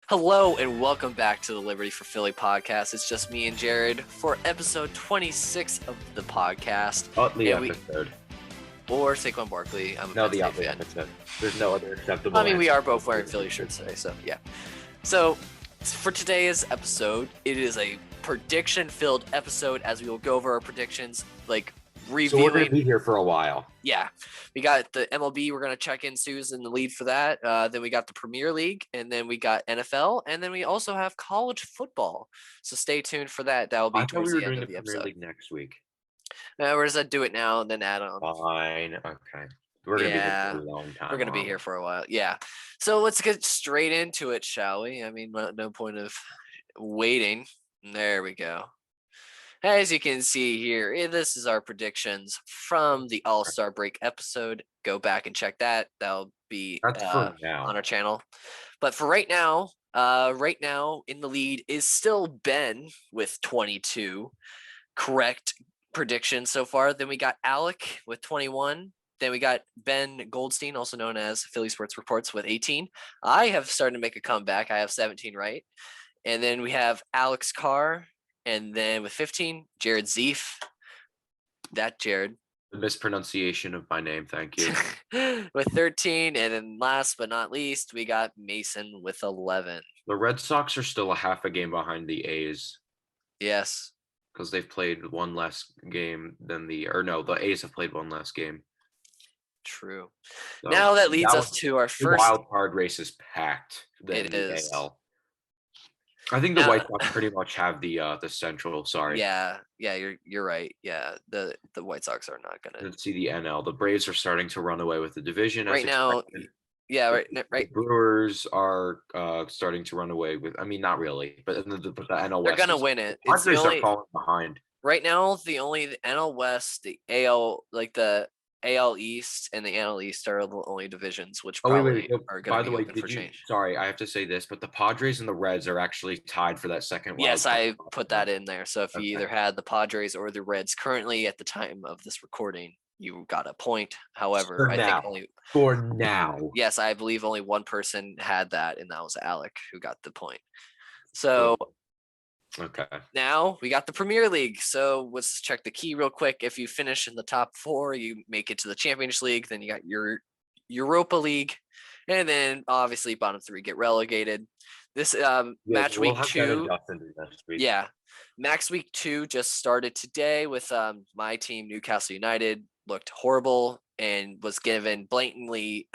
Hello and welcome back to the Liberty for Philly podcast. It's just me and Jared for episode 26 of the podcast. The episode. Or Saquon Barkley. I'm a No, Penn the State other fan. episode. There's no other acceptable. I mean, we answer. are both wearing Philly shirts today, so yeah. So for today's episode, it is a prediction-filled episode as we will go over our predictions, like reviewing. So we're going to be here for a while. Yeah, we got the MLB. We're going to check in. Sue's in the lead for that. Then we got the Premier League, and then we got NFL, and then we also have college football. So stay tuned for that. That will be I thought towards we were the end doing of the the Premier episode. League next week. We're just gonna do it now and then add on. Fine. Okay. We're going to be here for a long time. We're going to be here for a while. Yeah. So let's get straight into it, shall we? I mean, no point of waiting. There we go. As you can see here, this is our predictions from the All-Star Break episode. Go back and check that. That'll be That's for now. on our channel. But for right now in the lead is still Ben with 22 correct predictions so far. Then we got Alec with 21. Then we got Ben Goldstein, also known as Philly Sports Reports, with 18. I have started to make a comeback. I have 17 right. And then we have Alex Carr. And then with 15, Jared Zeef. That Jared. The mispronunciation of my name. Thank you. With 13. And then last but not least, we got Mason with 11. The Red Sox are still a half a game behind the A's. Yes. Because they've played one less game than the A's have played one less game. True. So now that leads us to our first wild card race is packed. It is. AL. I think the White Sox pretty much have the Central. Sorry. Yeah, you're right. Yeah, the White Sox are not gonna. Let's see the NL. The Braves are starting to run away with the division right now. Yeah, right. The Brewers are starting to run away with. I mean, not really, but the NL West. They're gonna win it. It's the only, are falling behind. Right now, the NL West, the AL, like the AL East and the NL East are the only divisions which probably are going to be open for change. Sorry, I have to say this, but the Padres and the Reds are actually tied for that second. Yes, I put that in there. So if you either had the Padres or the Reds currently at the time of this recording, you got a point. However, for now. Yes, I believe only one person had that, and that was Alec who got the point. So. Okay. Now we got the Premier League. So let's check the key real quick. If you finish in the top 4, you make it to the Champions League. Then you got your Europa League, and then obviously bottom 3 get relegated. This match week 2. Yeah, match week 2 just started today with my team, Newcastle United, looked horrible and was given blatantly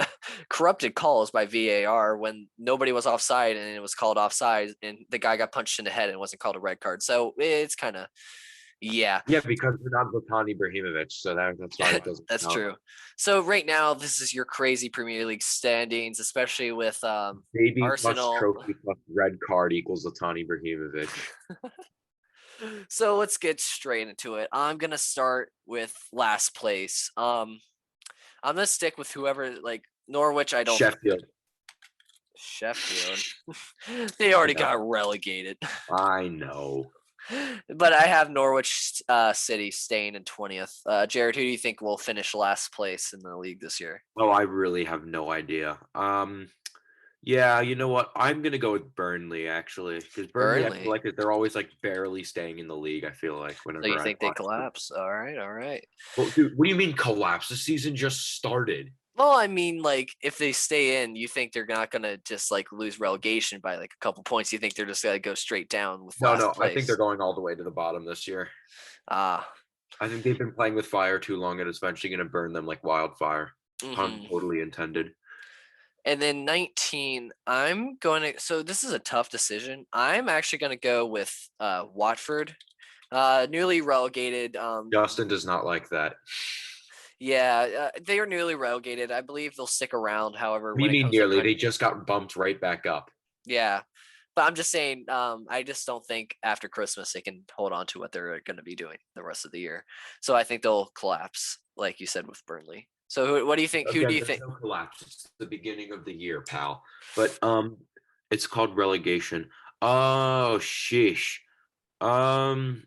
corrupted calls by VAR when nobody was offside and it was called offside and the guy got punched in the head and wasn't called a red card. So it's kind of, yeah. Yeah, because we're not Zlatan Ibrahimovic, so that's why it doesn't. That's true. So right now, this is your crazy Premier League standings, especially with Baby Arsenal. Plus trophy plus red card equals Zlatan Ibrahimovic. So let's get straight into it. I'm gonna start with last place. I'm gonna stick with whoever, like Norwich. I don't. Sheffield. They already got relegated. I know. But I have Norwich City staying in 20th. Jared, who do you think will finish last place in the league this year? Oh, I really have no idea. Yeah, you know what? I'm gonna go with Burnley actually, because Burnley, I feel like they're always like barely staying in the league. I feel like whenever. So you think they collapse? All right. Well, dude, what do you mean collapse? The season just started. Well, I mean, like if they stay in, you think they're not gonna just like lose relegation by like a couple points? You think they're just gonna go straight down with? No. I think they're going all the way to the bottom this year. I think they've been playing with fire too long, and it's eventually gonna burn them like wildfire. Pun totally intended. And then 19, I'm going to. So this is a tough decision. I'm actually going to go with Watford, newly relegated. Justin does not like that. Yeah, they are newly relegated. I believe they'll stick around. However, What do you mean nearly? They just got bumped right back up. Yeah, but I'm just saying. I just don't think after Christmas they can hold on to what they're going to be doing the rest of the year. So I think they'll collapse, like you said with Burnley. So what do you think? Who do you think? No collapse. It's the beginning of the year, pal. But it's called relegation. Oh, sheesh. I'm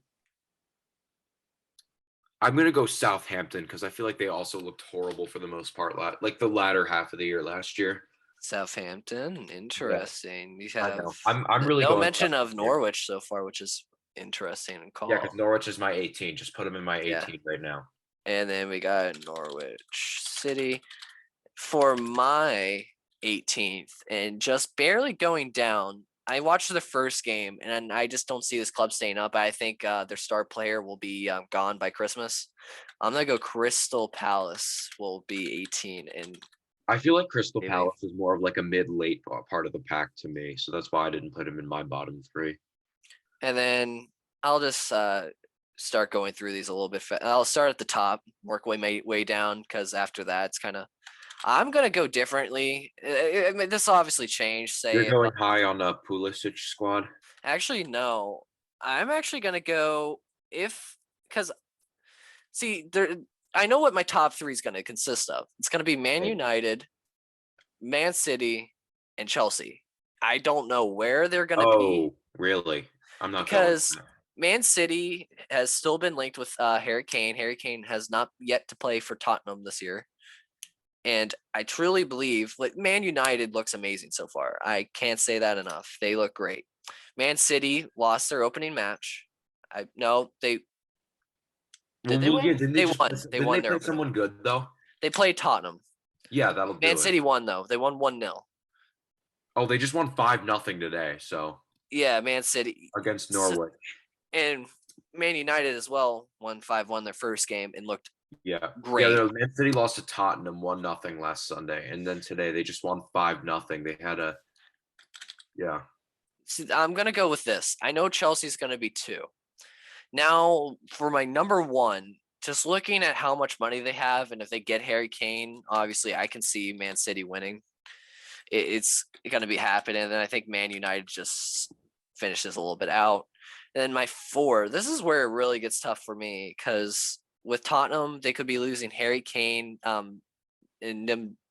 gonna go Southampton because I feel like they also looked horrible for the most part. Like the latter half of the year last year. Southampton, interesting. You I have know. I'm really no going mention of Southampton here. Norwich so far, which is interesting and Yeah, because call. Norwich is my 18. Just put them in my Yeah. 18 right now. And then we got Norwich City for my 18th and just barely going down. I watched the first game and I just don't see this club staying up. I think their star player will be gone by Christmas. I'm gonna go Crystal Palace will be 18 and I feel like Crystal maybe. Palace is more of like a mid-late part of the pack to me, so that's why I didn't put him in my bottom three. And then I'll just start going through these a little bit. I'll start at the top, work way down because after that it's kind of. I'm gonna go differently. I mean, this obviously changed. You're Say, going high on the Pulisic squad. actually, no. I'm actually gonna go if because see there. I know what my top three is gonna consist of. It's gonna be Man Hey. United, Man City, and Chelsea. I don't know where they're gonna be Oh, really? I'm not going with because that. Man City has still been linked with Harry Kane. Harry Kane has not yet to play for Tottenham this year. And I truly believe like Man United looks amazing so far. I can't say that enough. They look great. Man City lost their opening match. I no, they did they Yeah, win? didn't they They just won. They didn't they won their play opening. someone good though? They played Tottenham. Yeah, that'll Man do it. City won though. They won 1-0. Oh, they just won 5-0 today, so Yeah, Man City. against Norwich. And Man United as well won 5-1 their first game and looked Yeah. Yeah, great. no, Man City lost to Tottenham 1-0 last Sunday. And then today they just won 5-0. They had a yeah. See, I'm gonna go with this. I know Chelsea's gonna be 2. Now, for my number one, just looking at how much money they have, and if they get Harry Kane, obviously I can see Man City winning. It's going to be happening. And then I think Man United just finishes a little bit out. And then my 4, this is where it really gets tough for me because with Tottenham, they could be losing Harry Kane.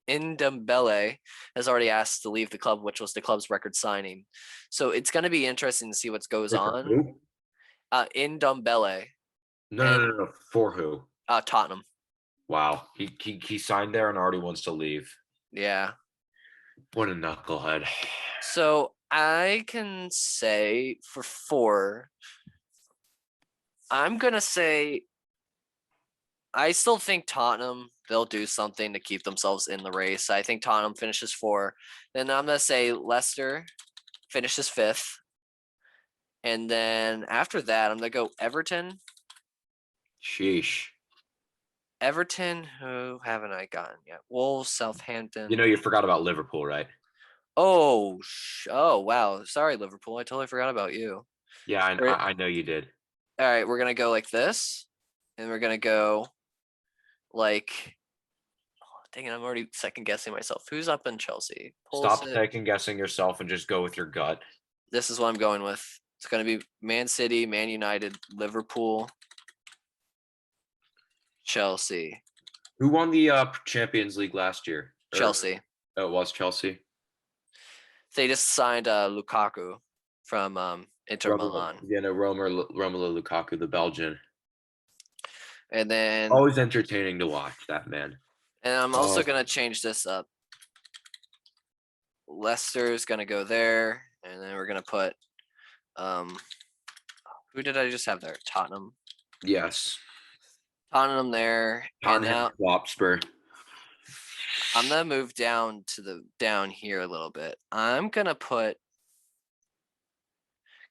Ndombele has already asked to leave the club, which was the club's record signing. So it's going to be interesting to see what goes Wait, for on. who? Ndombele No, no, and no, no. For who? Tottenham. Wow. He signed there and already wants to leave. Yeah. What a knucklehead. So I can say for 4, I'm gonna say I still think Tottenham they'll do something to keep themselves in the race. I think Tottenham finishes 4. Then I'm gonna say Leicester finishes 5th. And then after that, I'm gonna go Everton. Sheesh. Everton, who haven't I gotten yet? Wolves, You Southampton. know you forgot about Liverpool, right? Oh wow. Sorry, Liverpool. I totally forgot about you. Yeah, We're, I know you did. all right, we're gonna go like this, and we're gonna go like dang it, I'm already second guessing myself. Who's up in Chelsea? Stop Pulisic. second guessing yourself and just go with your gut. This is what I'm going with. It's going to be Man City, Man United, Liverpool, Chelsea. Who won the Champions League last year? Chelsea. Oh, it was Chelsea. They just signed Lukaku from Inter Milan. Yeah, no, Romelu Lukaku, the Belgian. And then Always entertaining to watch that man. and I'm also going to change this up. Leicester's going to go there, and then we're going to put who did I just have there? Tottenham. Yes. Tottenham there. And now Hotspur. I'm gonna move down to down here a little bit. I'm gonna put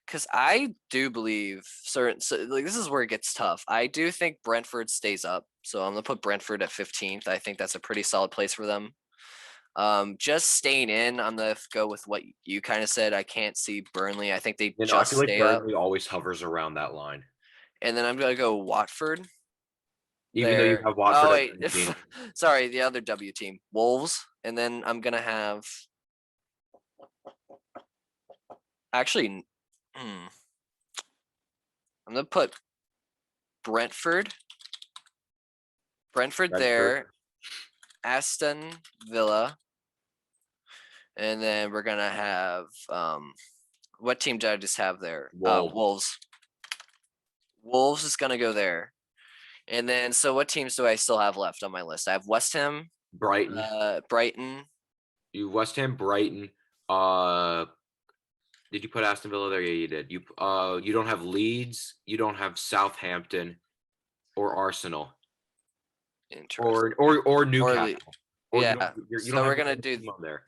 because I do believe certain like this is where it gets tough. I do think Brentford stays up, so I'm gonna put Brentford at 15th. I think that's a pretty solid place for them. Just staying in, I'm gonna go with what you kind of said. I can't see Burnley. I think they I just feel like stay up. Burnley always hovers around that line. And then I'm gonna go Watford. Even though you There. have Watford Oh at wait, 17. sorry, the other W team, Wolves. And then I'm gonna have actually. I'm gonna put Brentford. Brentford there, Aston Villa, and then we're gonna have what team did I just have there? Wolves. Wolves is gonna go there. And then so what teams do I still have left on my list? I have West Ham, Brighton. Brighton, You West Ham, Brighton. Did you put Aston Villa there? Yeah, you did. You don't have Leeds. You don't have Southampton or Arsenal Interesting. or Or Newcastle. Or yeah. you don't So have we're gonna any do. team on there.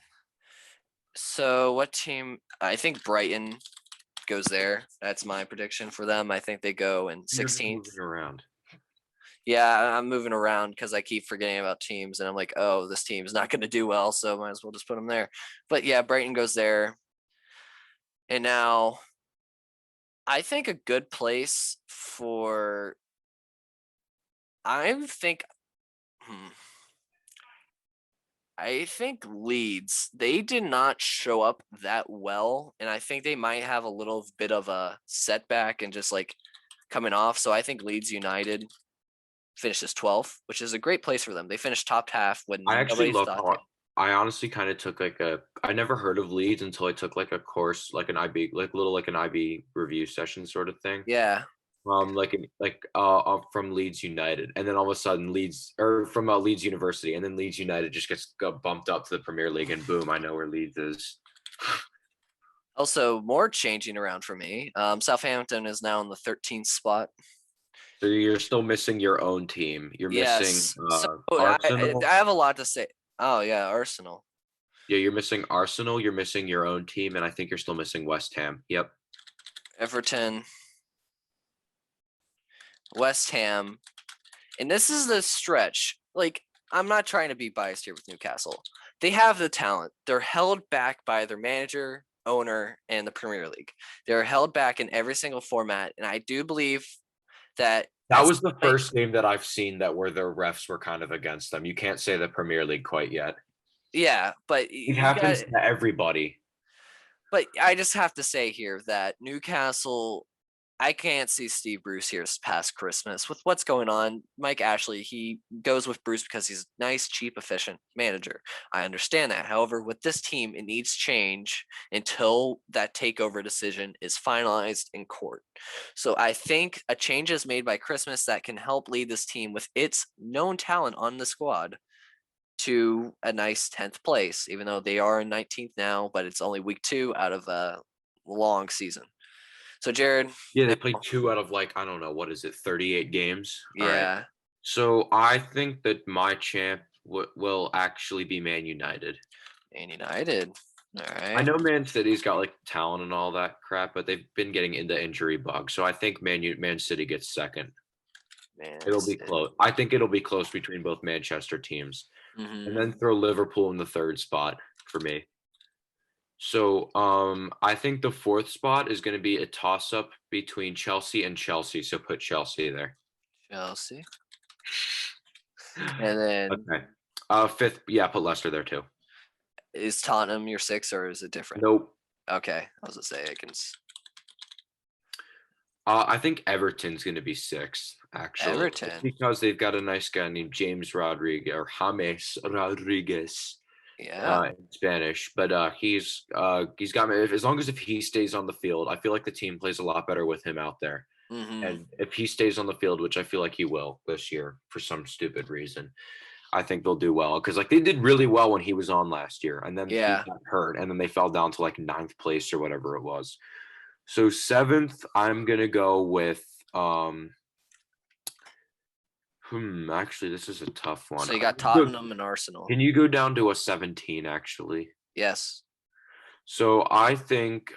So what team? I think Brighton goes there. That's my prediction for them. I think they go in You're just 16th. moving around. Yeah, I'm moving around because I keep forgetting about teams, and I'm like, oh, this team's not going to do well, so might as well just put them there. But yeah, Brighton goes there, and now I think a good place for. I think. Hmm, I think Leeds, they did not show up that well, and I think they might have a little bit of a setback and just like coming off. So I think Leeds United finishes 12th, which is a great place for them. They finished top half when I actually nobody love thought they. how I honestly kind of took like a I never heard of Leeds until I took like a course like an IB like an IB review session sort of thing. Yeah, From Leeds United, and then all of a sudden Leeds or from Leeds University, and then Leeds United just got bumped up to the Premier League, and boom, I know where Leeds is. also more changing around for me. Southampton is now in the 13th spot. So you're still missing your own team. You're missing Yes. So I Arsenal. have a lot to say. Oh yeah, Arsenal. Yeah, you're missing Arsenal. You're missing your own team, and I think you're still missing West Ham. Yep. Everton, West Ham. And this is the stretch. Like, I'm not trying to be biased here with Newcastle. They have the talent. They're held back by their manager, owner, and the Premier League. They're held back in every single format. And I do believe that That was the first game that I've seen that where their refs were kind of against them. You can't say the Premier League quite yet. yeah, but It you got happens to everybody. but I just have to say here that Newcastle, I can't see Steve Bruce here past Christmas with what's going on. Mike Ashley, he goes with Bruce because he's a nice, cheap, efficient manager. I understand that. However, with this team, it needs change until that takeover decision is finalized in court. So I think a change is made by Christmas that can help lead this team with its known talent on the squad to a nice 10th place, even though they are in 19th now, but it's only week 2 out of a long season. So, Jared. Yeah, they played 2 out of like, I don't know, what is it, 38 games? All right. Yeah. So I think that my champ will actually be Man United. Man United. All I right. know Man City's got like talent and all that crap, but they've been getting into injury bug. So I think Man City gets second. Man It'll be City. close. I think it'll be close between both Manchester teams. And then throw Liverpool in the third spot for me. So I think the fourth spot is going to be a toss up between Chelsea and Chelsea. So put Chelsea there. Chelsea. And then Okay. Fifth, yeah, put Leicester there too. is Tottenham your 6 or is it different? Nope. Okay. I was gonna say I can. I think Everton's going to be 6th, actually. Everton. Because they've got a nice guy named James Rodriguez or James Rodriguez. Yeah. In Spanish, but he's got me. As long as if he stays on the field, I feel like the team plays a lot better with him out there. And if he stays on the field, which I feel like he will this year for some stupid reason, I think they'll do well because like they did really well when he was on last year, and then he got hurt, and then they fell down to like 9th place or whatever it was. So 7th, I'm gonna go with actually, this is a tough one. So you got Tottenham and Arsenal. Can you go down to a 17, actually? Yes. So I think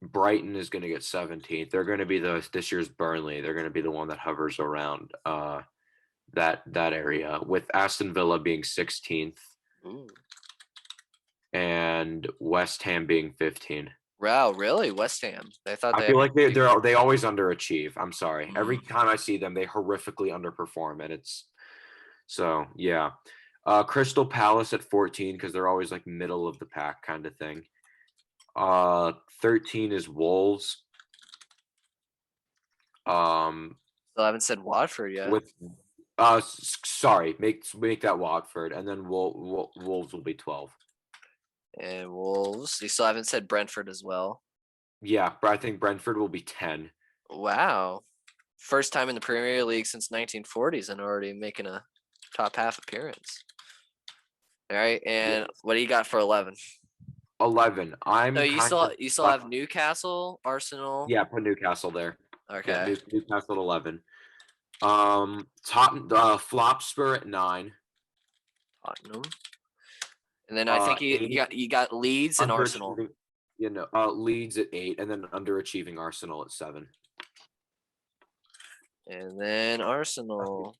Brighton is going to get 17th. They're going to be this year's Burnley. They're going to be the one that hovers around that area, with Aston Villa being 16th. Ooh. And West Ham being 15. Wow, really? West Ham. I feel like they always underachieve. I'm sorry. Every time I see them, they horrifically underperform, and it's so yeah. Crystal Palace at 14 because they're always like middle of the pack kind of thing. 13 is Wolves. Still haven't said Watford yet. Sorry, make that Watford, and then Wolves will be 12. And Wolves. You still haven't said Brentford as well. Yeah, but I think Brentford will be 10. Wow. First time in the Premier League since 1940s and already making a top half appearance. All right, and what do you got for 11? 11. I'm So kind of you still have Newcastle, Arsenal. yeah, put Newcastle there. Yeah, Okay, Newcastle at 11. Flop Spur at 9. Tottenham. And then I think 8 you got Leeds and Arsenal. underachieving, Leeds at 8, and then underachieving Arsenal at 7. And then Arsenal.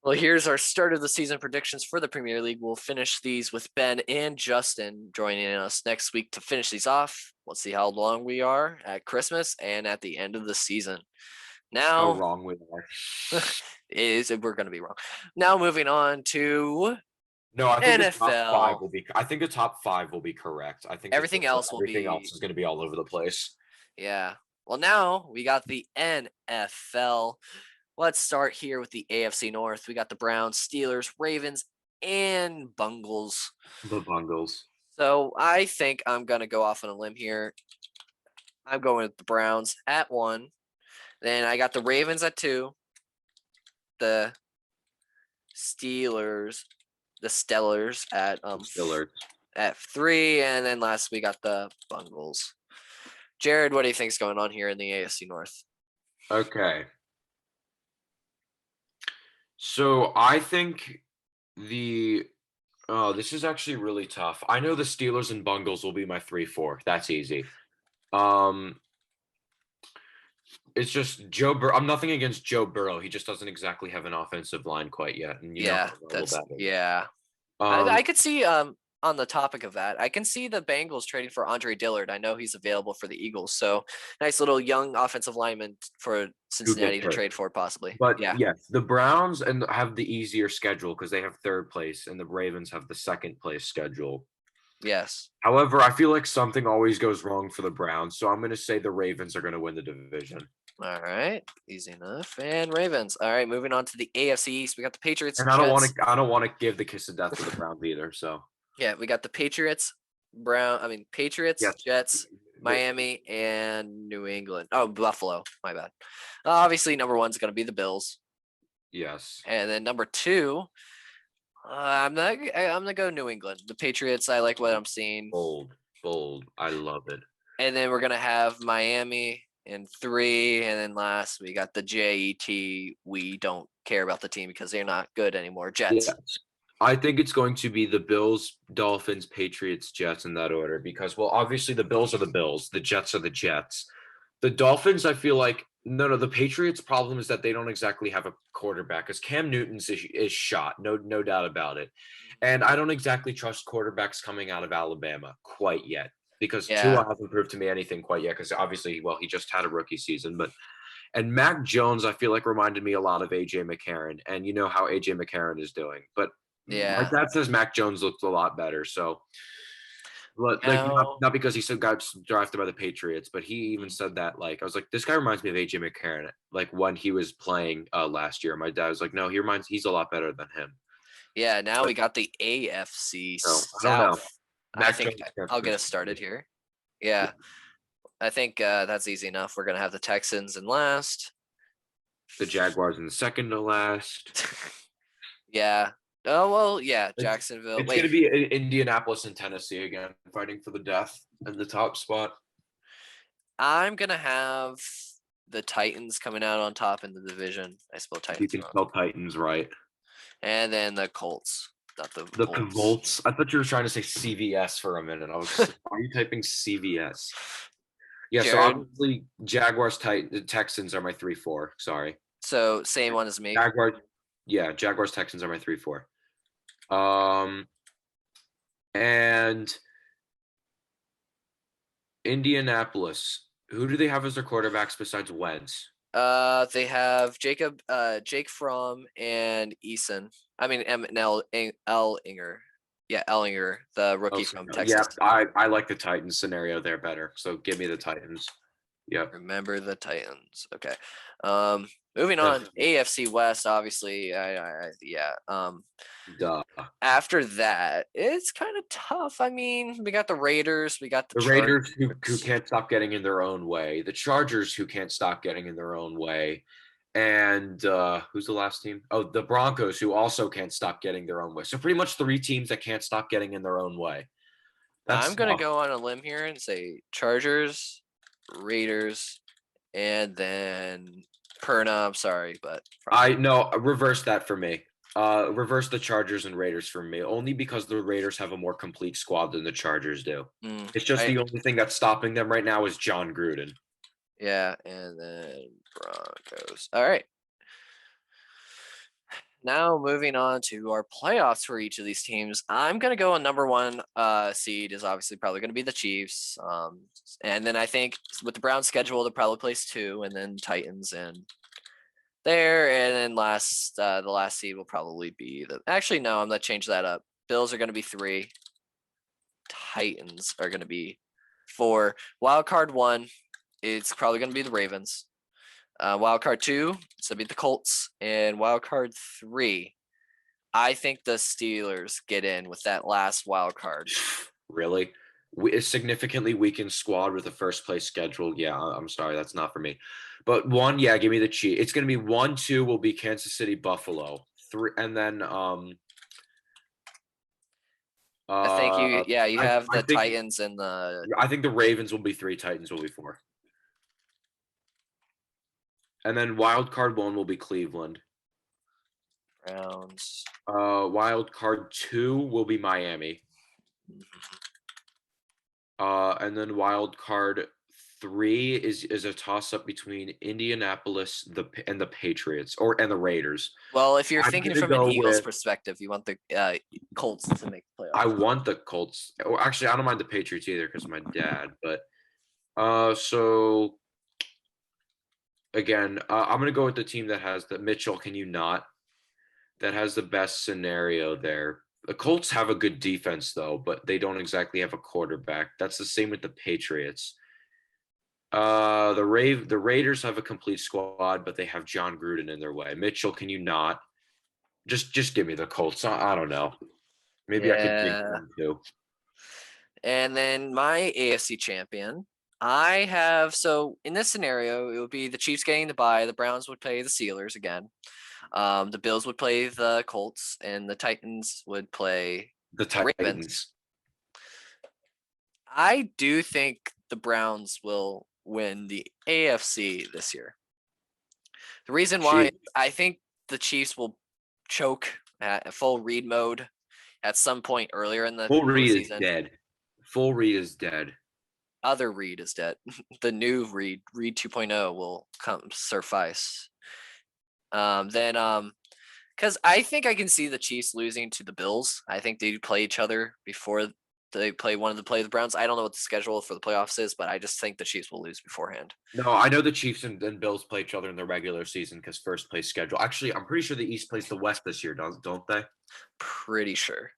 Well, here's our start of the season predictions for the Premier League. We'll finish these with Ben and Justin joining us next week to finish these off. We'll see how long we are at Christmas and at the end of the season. How Now, wrong we are. we're going to be wrong. Now, moving on to No, I think the top 5 NFL. will be. I think the top 5 will be correct. I think Everything else will everything be. else is going to be all over the place. Yeah. Well, now we got the NFL. Let's start here with the AFC North. We got the Browns, Steelers, Ravens, and Bungles. The Bungles. So I think I'm going to go off on a limb here. I'm going with the Browns at 1. Then I got the Ravens at 2. The Stellars at 3. And then last we got the Bungles. Jared, what do you think's going on here in the AFC North? Okay. So I think this is actually really tough. I know the Steelers and Bungles will be my 3-4. That's easy. It's just I'm nothing against Joe Burrow. He just doesn't exactly have an offensive line quite yet. And I could see on the topic of that, I can see the Bengals trading for Andre Dillard. I know he's available for the Eagles, so nice little young offensive lineman for Cincinnati to trade for possibly. But yes, the Browns have the easier schedule because they have 3rd place, and the Ravens have the 2nd place schedule. Yes. However, I feel like something always goes wrong for the Browns, so I'm going to say the Ravens are going to win the division. All right, easy enough. And Ravens. All right, moving on to the AFC East, we got the Patriots. And I don't want to give the kiss of death to the Browns either. So yeah, we got the Patriots, Patriots, yes. Jets, Miami, and New England. Oh, Buffalo. My bad. Obviously, number 1 is going to be the Bills. Yes. And then number 2, I'm gonna go New England. The Patriots. I like what I'm seeing. Bold. I love it. And then we're gonna have Miami in 3, and then last we got the Jets. We don't care about the team because they're not good anymore. Jets. Yes. I think it's going to be the Bills, Dolphins, Patriots, Jets in that order because, well, obviously the Bills are the Bills, the Jets are the Jets. The Dolphins, I feel like, no, the Patriots' problem is that they don't exactly have a quarterback because Cam Newton's is shot, no doubt about it. And I don't exactly trust quarterbacks coming out of Alabama quite yet because Tua hasn't proved to me anything quite yet because obviously, well, he just had a rookie season, and Mac Jones, I feel like reminded me a lot of A.J. McCarron, and you know how A.J. McCarron is doing, but my dad says Mac Jones looks a lot better. So, but like not because he got drafted by the Patriots, but he even said that. Like I was like, this guy reminds me of AJ McCarron. Like when he was playing last year, my dad was like, no, he's a lot better than him. Yeah. Now we got the AFC South. I think I'll get us started here. Yeah. I think that's easy enough. We're gonna have the Texans in last. The Jaguars in the second to last. Yeah. Oh, well, yeah, Jacksonville. It's going to be Indianapolis and Tennessee again, fighting for the death in the top spot. I'm going to have the Titans coming out on top in the division. I spelled Titans. You can spell Titans right. And then the Colts. Not the Colts. I thought you were trying to say CVS for a minute. I was like, why are you typing CVS? Yeah, Jared? So obviously Jaguars, Texans are my 3-4. Sorry. So same one as me. Jaguars, Texans are my 3-4. And Indianapolis. Who do they have as their quarterbacks besides Wentz? They have Jake Fromm and Eason. I mean, Ellinger. Yeah, Ellinger, the rookie from Texas. Yeah, I like the Titans scenario there better. So give me the Titans. Yep. Remember the Titans. Okay. Moving on, AFC West, obviously. Duh. After that, it's kind of tough. I mean, we got the Raiders. We got the Raiders who can't stop getting in their own way. The Chargers who can't stop getting in their own way. and who's the last team? Oh, the Broncos, who also can't stop getting their own way. So pretty much 3 teams that can't stop getting in their own way. I'm That's gonna tough. go on a limb here and say Chargers, Raiders, and then Perna. I'm sorry, but I no reverse that for me. Reverse the Chargers and Raiders for me, only because the Raiders have a more complete squad than the Chargers do. It's just I the only thing that's stopping them right now is John Gruden. yeah, and then Broncos. All right. Now moving on to our playoffs for each of these teams. I'm gonna go on number one seed is obviously probably gonna be the Chiefs. And then I think with the Browns schedule, they'll probably place two, and then Titans and there, and then the last seed will probably be the. Actually, no, I'm gonna change that up. Bills are gonna be three. Titans are gonna be four. Wild card one, it's probably gonna be the Ravens. Wild card two, it's gonna be the Colts, and wild card three, I think the Steelers get in with that last wild card. Really? A significantly weakened squad with a first place schedule. Yeah, I'm sorry, that's not for me. But one, yeah, give me the Chiefs. It's gonna be 1-2 will be Kansas City, Buffalo. Three, and then I think you, yeah, you have I the think Titans and the I think the Ravens will be 3, Titans will be 4. And then wild card 1 will be Cleveland. Browns. Wild card 2 will be Miami. And then wild card 3 is a toss up between Indianapolis and the Patriots and the Raiders. Well, if you're I'm thinking gonna from an go Eagles with perspective, you want the Colts to make the I playoffs. want the Colts. Or actually, I don't mind the Patriots either because of my dad. But so again, I'm gonna go with the team that has the Mitchell. Can you not? That has the best scenario there. The Colts have a good defense though, but they don't exactly have a quarterback. That's the same with the Patriots. The Raiders have a complete squad, but they have John Gruden in their way. Mitchell, can you not? Just give me the Colts. I don't know. Maybe I could think Yeah. one too. And then my AFC champion, I have, so in this scenario, it would be the Chiefs getting the bye. The Browns would play the Steelers again. The Bills would play the Colts, and the Titans would play The the Ravens. Titans. I do think the Browns will win the AFC this year. The reason why Chiefs. I think the Chiefs will choke at full Reed mode at some point earlier in the Full Reed is season. dead. Full Reed is dead. Other Reed is dead. The new Reed 2.0 will come suffice. Because I think I can see the Chiefs losing to the Bills. I think they play each other before they play one of the play the Browns. I don't know what the schedule for the playoffs is, but I just think the Chiefs will lose beforehand. No, I know the Chiefs and Bills play each other in the regular season because first place schedule. Actually, I'm pretty sure the East plays the West this year, don't they? Pretty sure.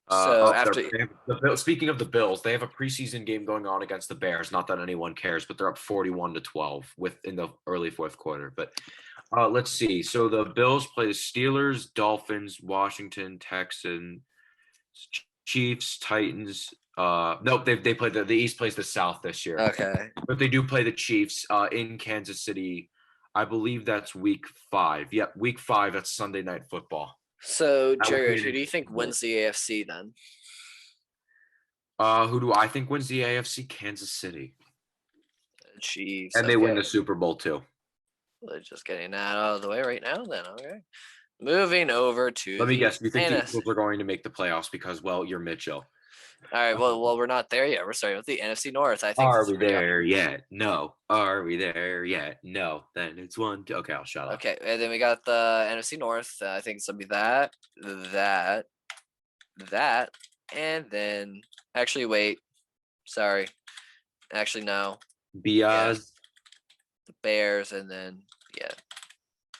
So after Speaking of the Bills, they have a preseason game going on against the Bears. Not that anyone cares, but they're up 41-12 in the early fourth quarter. But let's see. So the Bills play the Steelers, Dolphins, Washington, Texans, Chiefs, Titans. Nope, they played the East plays the South this year. okay. But they do play the Chiefs in Kansas City. I believe that's week 5. Yep, week 5. That's Sunday Night Football. So That would be Jared, an who do you think interesting wins the AFC then? Who do I think wins the AFC? Kansas City. Chiefs. And they Okay. win the Super Bowl too. We're just getting that out of the way right now then. Okay. Moving over to Let me the guess. You think the NFC. Eagles are going to make the playoffs because, well, you're Mitchell. All right. Well, we're not there yet. We're starting with the NFC North. I think. Are we there yet? No. Are we there yet? No. Then it's 1. Okay, I'll shut up. Okay, and then we got the NFC North. I think it's gonna be that, and then actually wait. Sorry. Actually no. Biaz. The Bears, and then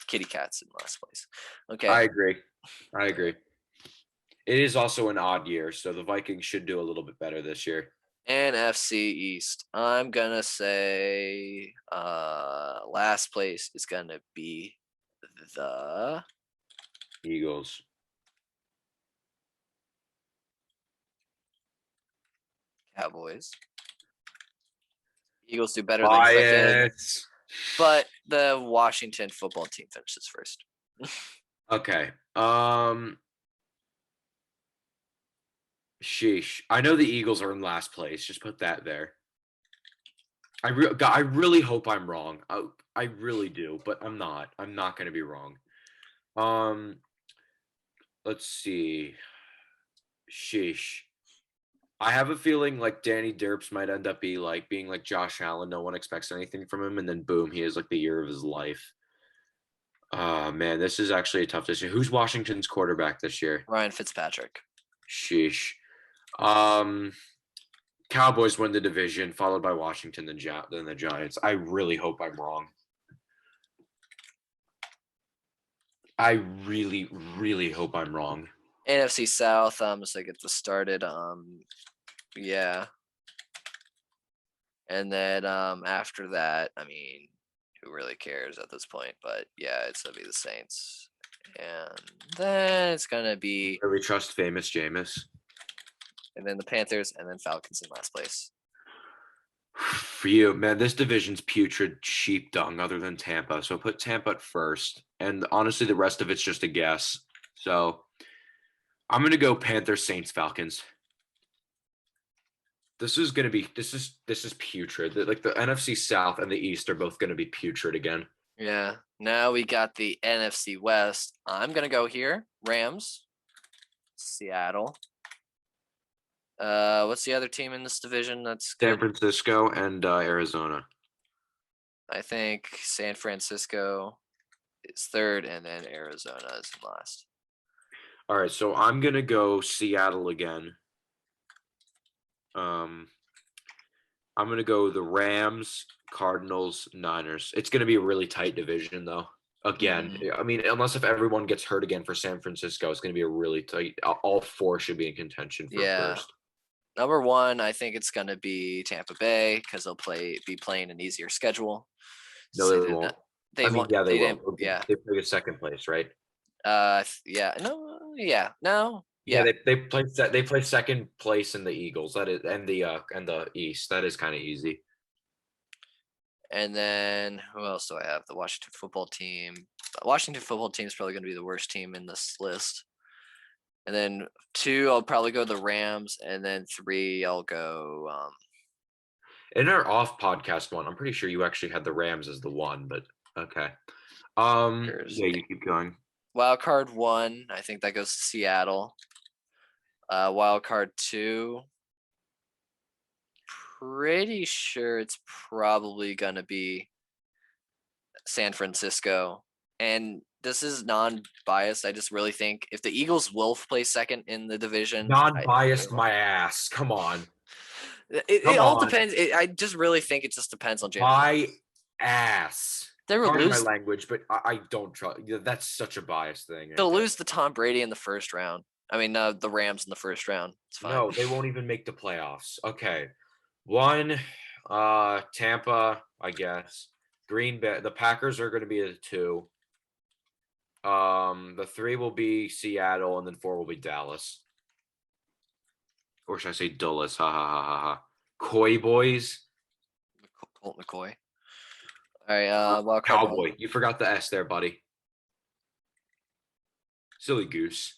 Kitty Cats in last place. Okay. I agree. It is also an odd year, so the Vikings should do a little bit better this year. NFC East. I'm gonna say last place is gonna be the Eagles. Cowboys. Eagles do better than expected. but the Washington football team finishes first. Okay. Sheesh. I know the Eagles are in last place. Just put that there. I really hope I'm wrong. I really do, but I'm not. I'm not going to be wrong. Um, let's see. Sheesh. I have a feeling like Danny Derps might end up being like Josh Allen. No one expects anything from him, and then boom, he has like the year of his life. Man, this is actually a tough decision. Who's Washington's quarterback this year? Ryan Fitzpatrick. Sheesh. Um, Cowboys win the division, followed by Washington, then the Giants. I really hope I'm wrong. I really, really hope I'm wrong. NFC South. So I get this started. Yeah. And then after that, I mean, who really cares at this point? But yeah, it's gonna be the Saints, and then it's gonna be, We trust famous Jameis. and then the Panthers, and then Falcons in last place. For you, man, this division's putrid sheep dung other than Tampa. So put Tampa at first. And honestly, the rest of it's just a guess. So I'm gonna go Panthers, Saints, Falcons. This is putrid. Like the NFC South and the East are both gonna be putrid again. Yeah. Now we got the NFC West. I'm gonna go here. Rams, Seattle. What's the other team in this division that's good? San Francisco and Arizona. I think San Francisco is third, and then Arizona is last. All right, so I'm gonna go Seattle again. I'm gonna go the Rams, Cardinals, Niners. It's gonna be a really tight division though. Again, I mean, unless if everyone gets hurt again for San Francisco, it's gonna be a really tight. All four should be in contention for first. Number one, I think it's gonna be Tampa Bay because they'll be playing an easier schedule. No, they won't. They won't. Yeah, they will. will. Yeah. They play second place, right? Yeah. No. Yeah. No. Yeah, Yeah. they play second place in the Eagles. That is and the East. That is kind of easy. And then who else do I have? The Washington football team. The Washington football team is probably going to be the worst team in this list. And then 2, I'll probably go the Rams, and then 3, I'll go. In our off podcast one, I'm pretty sure you actually had the Rams as the one, but okay. Yeah, you keep going. Wild card 1, I think that goes to Seattle. Wild card 2, pretty sure it's probably gonna be San Francisco. And this is non-biased. I just really think if the Eagles will play second in the division, Non-biased, my ass. Come on. It all depends. I just really think it just depends on James. My ass. They will lose my language, but I don't trust. That's such a biased thing. They'll lose the Tom Brady in the first round. I mean, the Rams in the first round. It's fine. No, they won't even make the playoffs. Okay. 1, Tampa, I guess. Green Bay. The Packers are going to be the 2. The 3 will be Seattle, and then 4 will be Dallas. Or should I say Dulles? Ha ha ha ha ha. Coy boys. Colt McCoy. All right, wild card Cowboy. 1. You forgot the S there, buddy. Silly goose.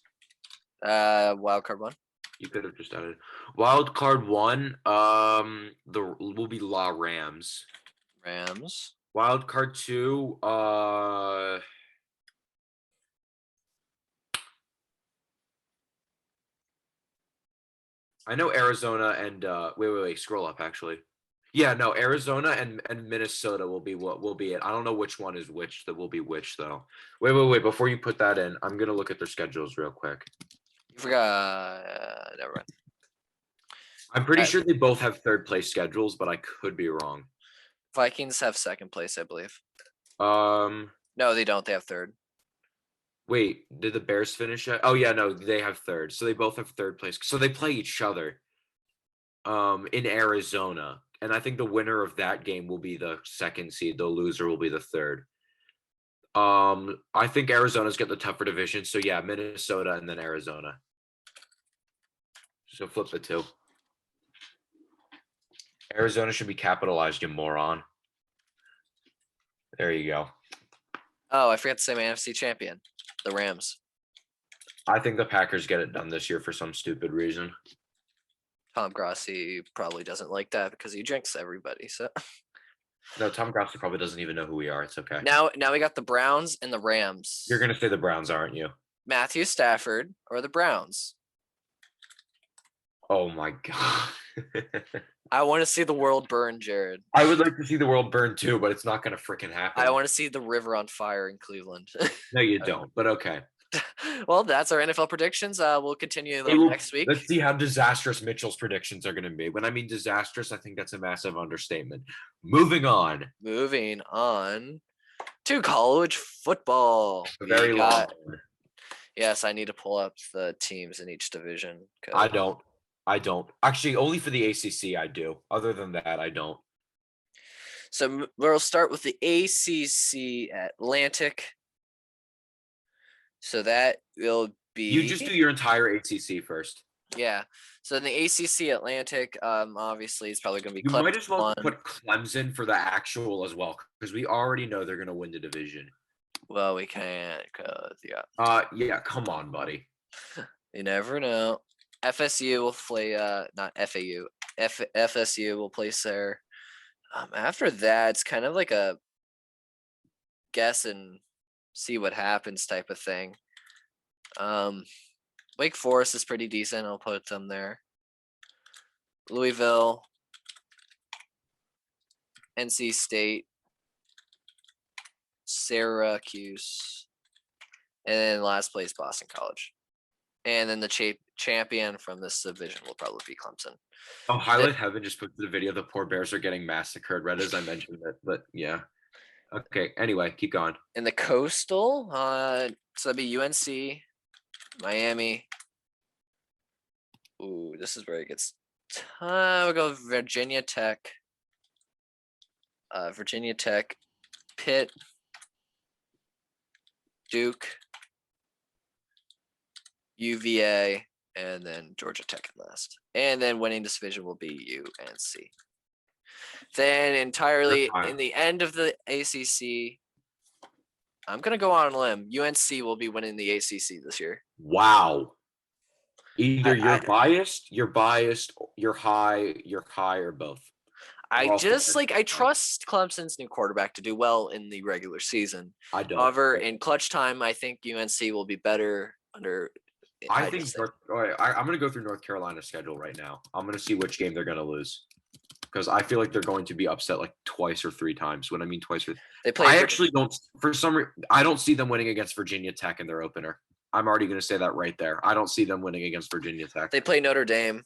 Wild card 1. You could have just added wild card 1. Will be La Rams. Rams. Wild card 2. I know Arizona and wait, scroll up actually. Yeah, no, Arizona and Minnesota will be what will be it. I don't know which one is which that will be which though. Wait, before you put that in, I'm gonna look at their schedules real quick. You forgot never mind. I'm pretty sure they both have third place schedules, but I could be wrong. Vikings have second place, I believe. No, they don't. They have third. Wait, did the Bears finish it? Oh yeah, no, they have third. So they both have third place. So they play each other in Arizona. And I think the winner of that game will be the second seed. The loser will be the third. I think Arizona's got the tougher division. So yeah, Minnesota and then Arizona. So flip the 2. Arizona should be capitalized, you moron. There you go. Oh, I forgot to say my NFC champion, the Rams. I think the Packers get it done this year for some stupid reason. Tom Grossi probably doesn't like that because he drinks everybody. So No, Tom Grossi probably doesn't even know who we are. It's okay. now we got the Browns and the Rams. You're gonna say the Browns, aren't you? Matthew Stafford or the Browns. Oh my god. I want to see the world burn, Jared. I would like to see the world burn too, but it's not gonna freaking happen. I want to see the river on fire in Cleveland. No, you don't. But okay. Well, that's our NFL predictions. We'll continue them next week. Let's see how disastrous Mitchell's predictions are going to be. When I mean disastrous, I think that's a massive understatement. Moving on To college football. Very long. Yes, I need to pull up the teams in each division. I don't. Actually, only for the ACC I do. Other than that, I don't. So we'll start with the ACC Atlantic. So that will be. You just do your entire ACC first. Yeah. So in the ACC Atlantic, obviously it's probably going to be. You might as well put Clemson for the actual as well, because we already know they're going to win the division. Well, we can't, cause yeah. Come on, buddy. You never know. FSU will play. Not FAU. FSU will place there. After that, it's kind of like a guess and see what happens type of thing. Wake Forest is pretty decent. I'll put them there. Louisville, NC State, Syracuse, and then last place Boston College. And then the champion from this division will probably be Clemson. Oh, Highlight Heaven just put the video. The poor Bears are getting massacred. Right as I mentioned that, but yeah. Okay. Anyway, keep going. In the Coastal, so that'd be UNC, Miami. Ooh, this is where it gets. We'll go Virginia Tech. Pitt, Duke, UVA, and then Georgia Tech in last. And then winning this division will be UNC. Then entirely in the end of the ACC, I'm going to go on a limb. UNC will be winning the ACC this year. Wow. Either you're biased, you're high, or both. I trust Clemson's new quarterback to do well in the regular season. I don't. However, in clutch time, I think UNC will be better under. I'm going to go through North Carolina's schedule right now. I'm going to see which game they're going to lose, because I feel like they're going to be upset like twice or three times. When I mean twice, they play. I actually don't. For some reason, I don't see them winning against Virginia Tech in their opener. I'm already going to say that right there. I don't see them winning against Virginia Tech. They play Notre Dame.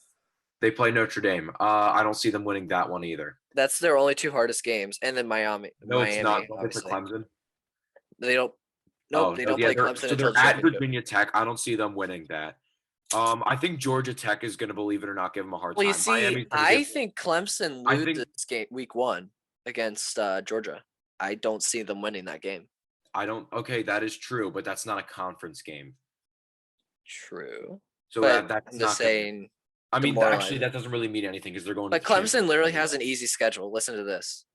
They play Notre Dame. I don't see them winning that one either. That's their only two hardest games, and then Miami. No, Miami, it's not. It's Clemson. They don't. Nope, they don't play Clemson. So they're at Virginia Tech. I don't see them winning that. I think Georgia Tech is going to, believe it or not, give them a hard time. Well, you see, I think Clemson loses this game week 1 against Georgia. I don't see them winning that game. Okay, that is true, but that's not a conference game. True. So but that's I'm just saying. I mean, actually, that doesn't really mean anything because they're going. But Clemson literally has an easy schedule. Listen to this: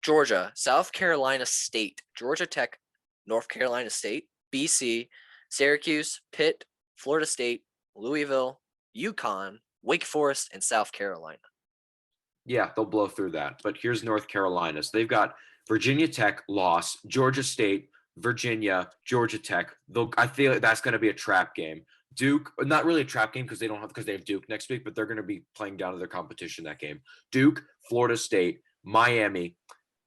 Georgia, South Carolina State, Georgia Tech, North Carolina State, BC, Syracuse, Pitt, Florida State, Louisville, UConn, Wake Forest, and South Carolina. Yeah, they'll blow through that. But here's North Carolina. So they've got Virginia Tech loss, Georgia State, Virginia, Georgia Tech. I feel like that's going to be a trap game. Duke, not really a trap game because they have Duke next week, but they're going to be playing down to their competition that game. Duke, Florida State, Miami.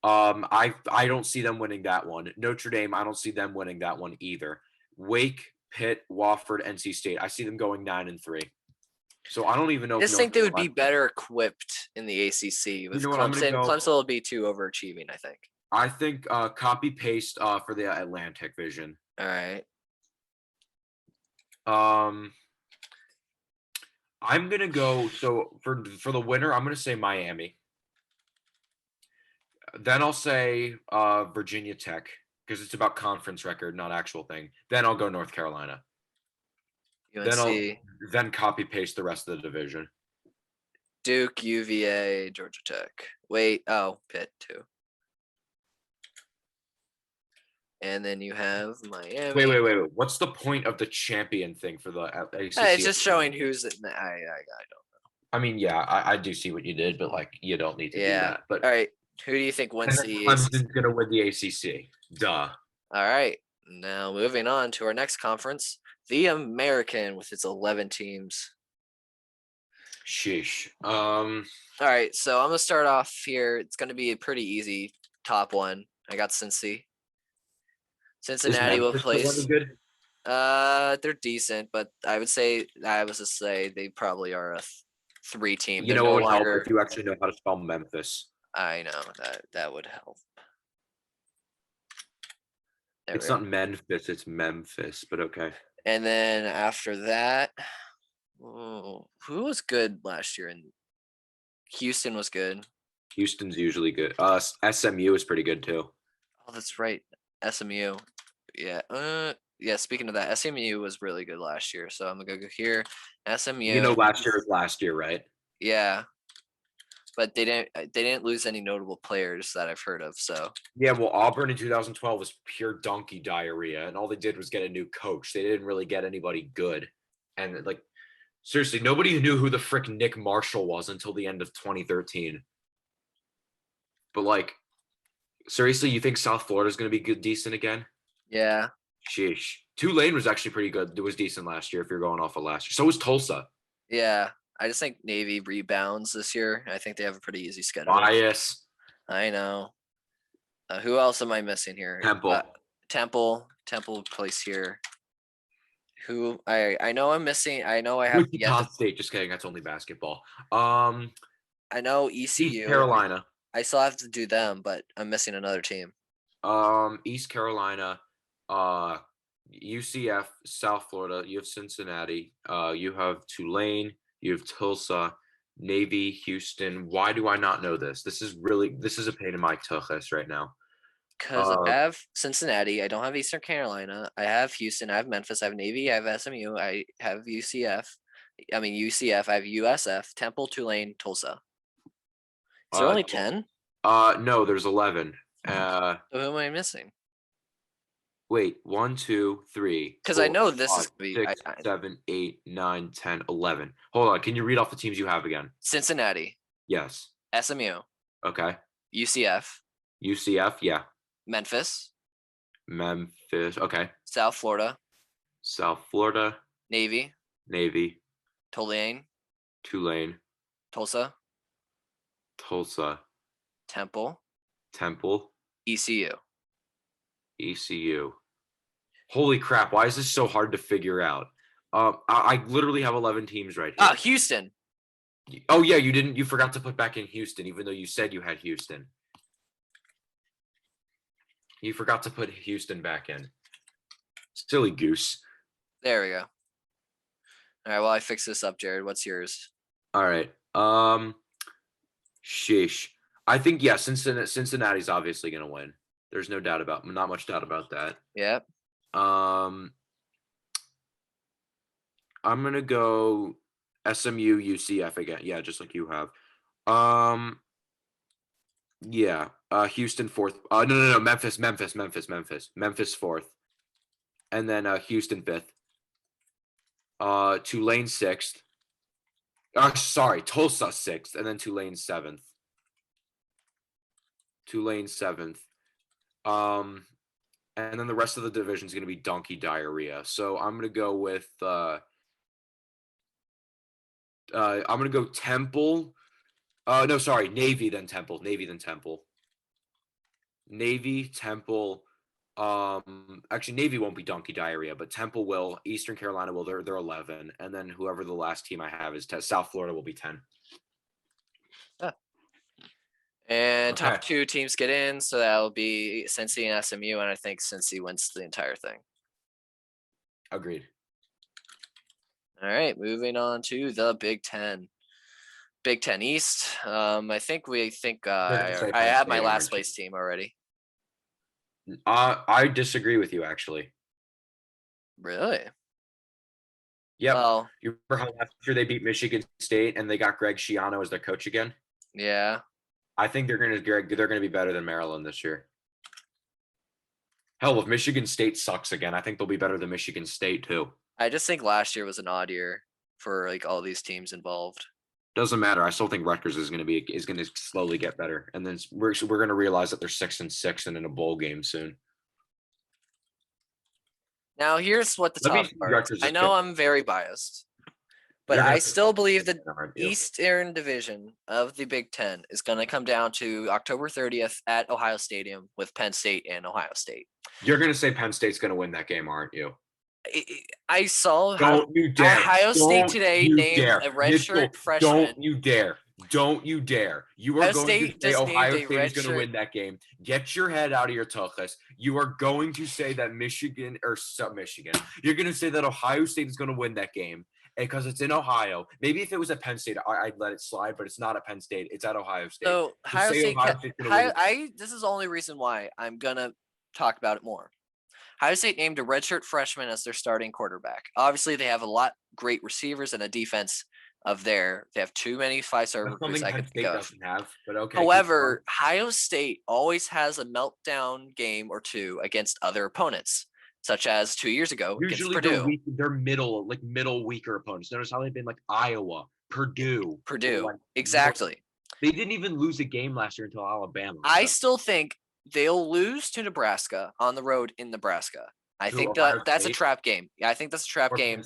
I don't see them winning that one. Notre Dame, I don't see them winning that one either. Wake, Pitt, Wofford, NC State. I see them going 9-3. So I don't even know. I just think they would be better equipped in the ACC with Clemson. Clemson will be too overachieving, I think. I think copy paste for the Atlantic Vision. All right. I'm gonna go. So for the winner, I'm gonna say Miami. Then I'll say Virginia Tech because it's about conference record, not actual thing. Then I'll go North Carolina. UNC. Then copy paste the rest of the division. Duke, UVA, Georgia Tech. Pitt too. And then you have Miami. Wait. What's the point of the champion thing for the ACC? It's just showing who's in the. I mean, yeah, I do see what you did, but like, you don't need to do that. But all right, who do you think wins the Clemson's ACC? gonna win the ACC. Duh. All right, now moving on to our next conference, the American with its 11 teams. Sheesh. All right, so I'm gonna start off here. It's gonna be a pretty easy top one. I got Cincy. Cincinnati will place. Good? They're decent, but I was to say they probably are a 3 team. You They're know no what would longer. help if you actually know how to spell Memphis. I know that would help. It's not Memphis, it's Memphis, but okay. And then after that, who was good last year? And Houston was good. Houston's usually good. SMU is pretty good too. Oh, that's right. SMU. Yeah. Yeah. Speaking of that, SMU was really good last year. So I'm gonna go here. SMU. You know, last year was last year, right? Yeah. But they didn't lose any notable players that I've heard of. So yeah, well, Auburn in 2012 was pure donkey diarrhea, and all they did was get a new coach. They didn't really get anybody good, and like seriously, nobody knew who the frick Nick Marshall was until the end of 2013. But like, seriously, you think South Florida is going to be good, decent again? Yeah. Sheesh. Tulane was actually pretty good. It was decent last year if you're going off of last year. So was Tulsa. Yeah. I just think Navy rebounds this year. I think they have a pretty easy schedule. Bias. I know. Who else am I missing here? Temple. Temple place here. Who I know I'm missing. I know I have Wichita State. Just kidding. That's only basketball. I know ECU. East Carolina. I still have to do them, but I'm missing another team. East Carolina, UCF, South Florida. You have Cincinnati. You have Tulane. You have Tulsa, Navy, Houston. Why do I not know this? This is a pain in my tuchus right now. Because I have Cincinnati. I don't have Eastern Carolina. I have Houston. I have Memphis. I have Navy. I have SMU. I have UCF. I mean UCF. I have USF, Temple, Tulane, Tulsa. Is there only 10? No, there's 11. So who am I missing? Wait, 1, 2, 3. Because I know this is gonna be 6, 7, 8, 9, 10, 11. Hold on. Can you read off the teams you have again? Cincinnati. Yes. SMU. Okay. UCF. UCF, yeah. Memphis. Okay. South Florida. Navy. Tulane. Tulsa. Temple. ECU. Holy crap! Why is this so hard to figure out? I literally have 11 teams right here. Houston. Oh yeah, you forgot to put back in Houston, even though you said you had Houston. You forgot to put Houston back in. Silly goose. There we go. All right, well, I fixed this up, Jared. What's yours? All right. Sheesh. I think, yeah, Cincinnati's obviously going to win. There's not much doubt about that. Yep. I'm going to go SMU, UCF again. Yeah, just like you have. Yeah. Houston 4th. No. Memphis 4th. And then Houston 5th. Tulane 6th. Tulsa 6th, and then Tulane 7th. And then the rest of the division is going to be donkey diarrhea. So I'm going to go with Temple. Navy then Temple. Navy, Temple. Actually, Navy won't be donkey diarrhea, but Temple will. Eastern Carolina will. They're 11, and then whoever the last team I have is South Florida will be 10. And top 2 teams get in, so that'll be Cincy and SMU, and I think Cincy wins the entire thing. Agreed. All right, moving on to the Big Ten. Big Ten East. I have my last place team already. I disagree with you, actually. Really? Yeah. Well, you remember how last year they beat Michigan State and they got Greg Schiano as their coach again? Yeah. I think they're gonna be better than Maryland this year. Hell, if Michigan State sucks again, I think they'll be better than Michigan State too. I just think last year was an odd year for like all these teams involved. Doesn't matter. I still think Rutgers is going to slowly get better, and then we're going to realize that they're 6-6 and in a bowl game soon. Now here's what the top part. I know I'm very biased, but I still believe the Eastern Division of the Big Ten is going to come down to October 30th at Ohio Stadium with Penn State and Ohio State. You're going to say Penn State's going to win that game, aren't you? I saw Ohio State today named a redshirt freshman. Don't you dare. Don't you dare. You are going to say Ohio State is going to win that game. Get your head out of your tuchus. You are going to say that Michigan. You're going to say that Ohio State is going to win that game because it's in Ohio. Maybe if it was at Penn State, I'd let it slide, but it's not at Penn State. It's at Ohio State. So Ohio State, this is the only reason why I'm going to talk about it more. Ohio State named a redshirt freshman as their starting quarterback. Obviously, they have a lot great receivers and a defense they have too many 5-star recruits I could think of. But okay. However, Ohio State always has a meltdown game or two against other opponents, such as 2 years ago against Purdue. They're middle weaker opponents. Notice how they've been like Iowa, Purdue. Exactly. They didn't even lose a game last year until Alabama. I still think they'll lose to Nebraska on the road in Nebraska. I think that's a trap game. I think that's a trap game.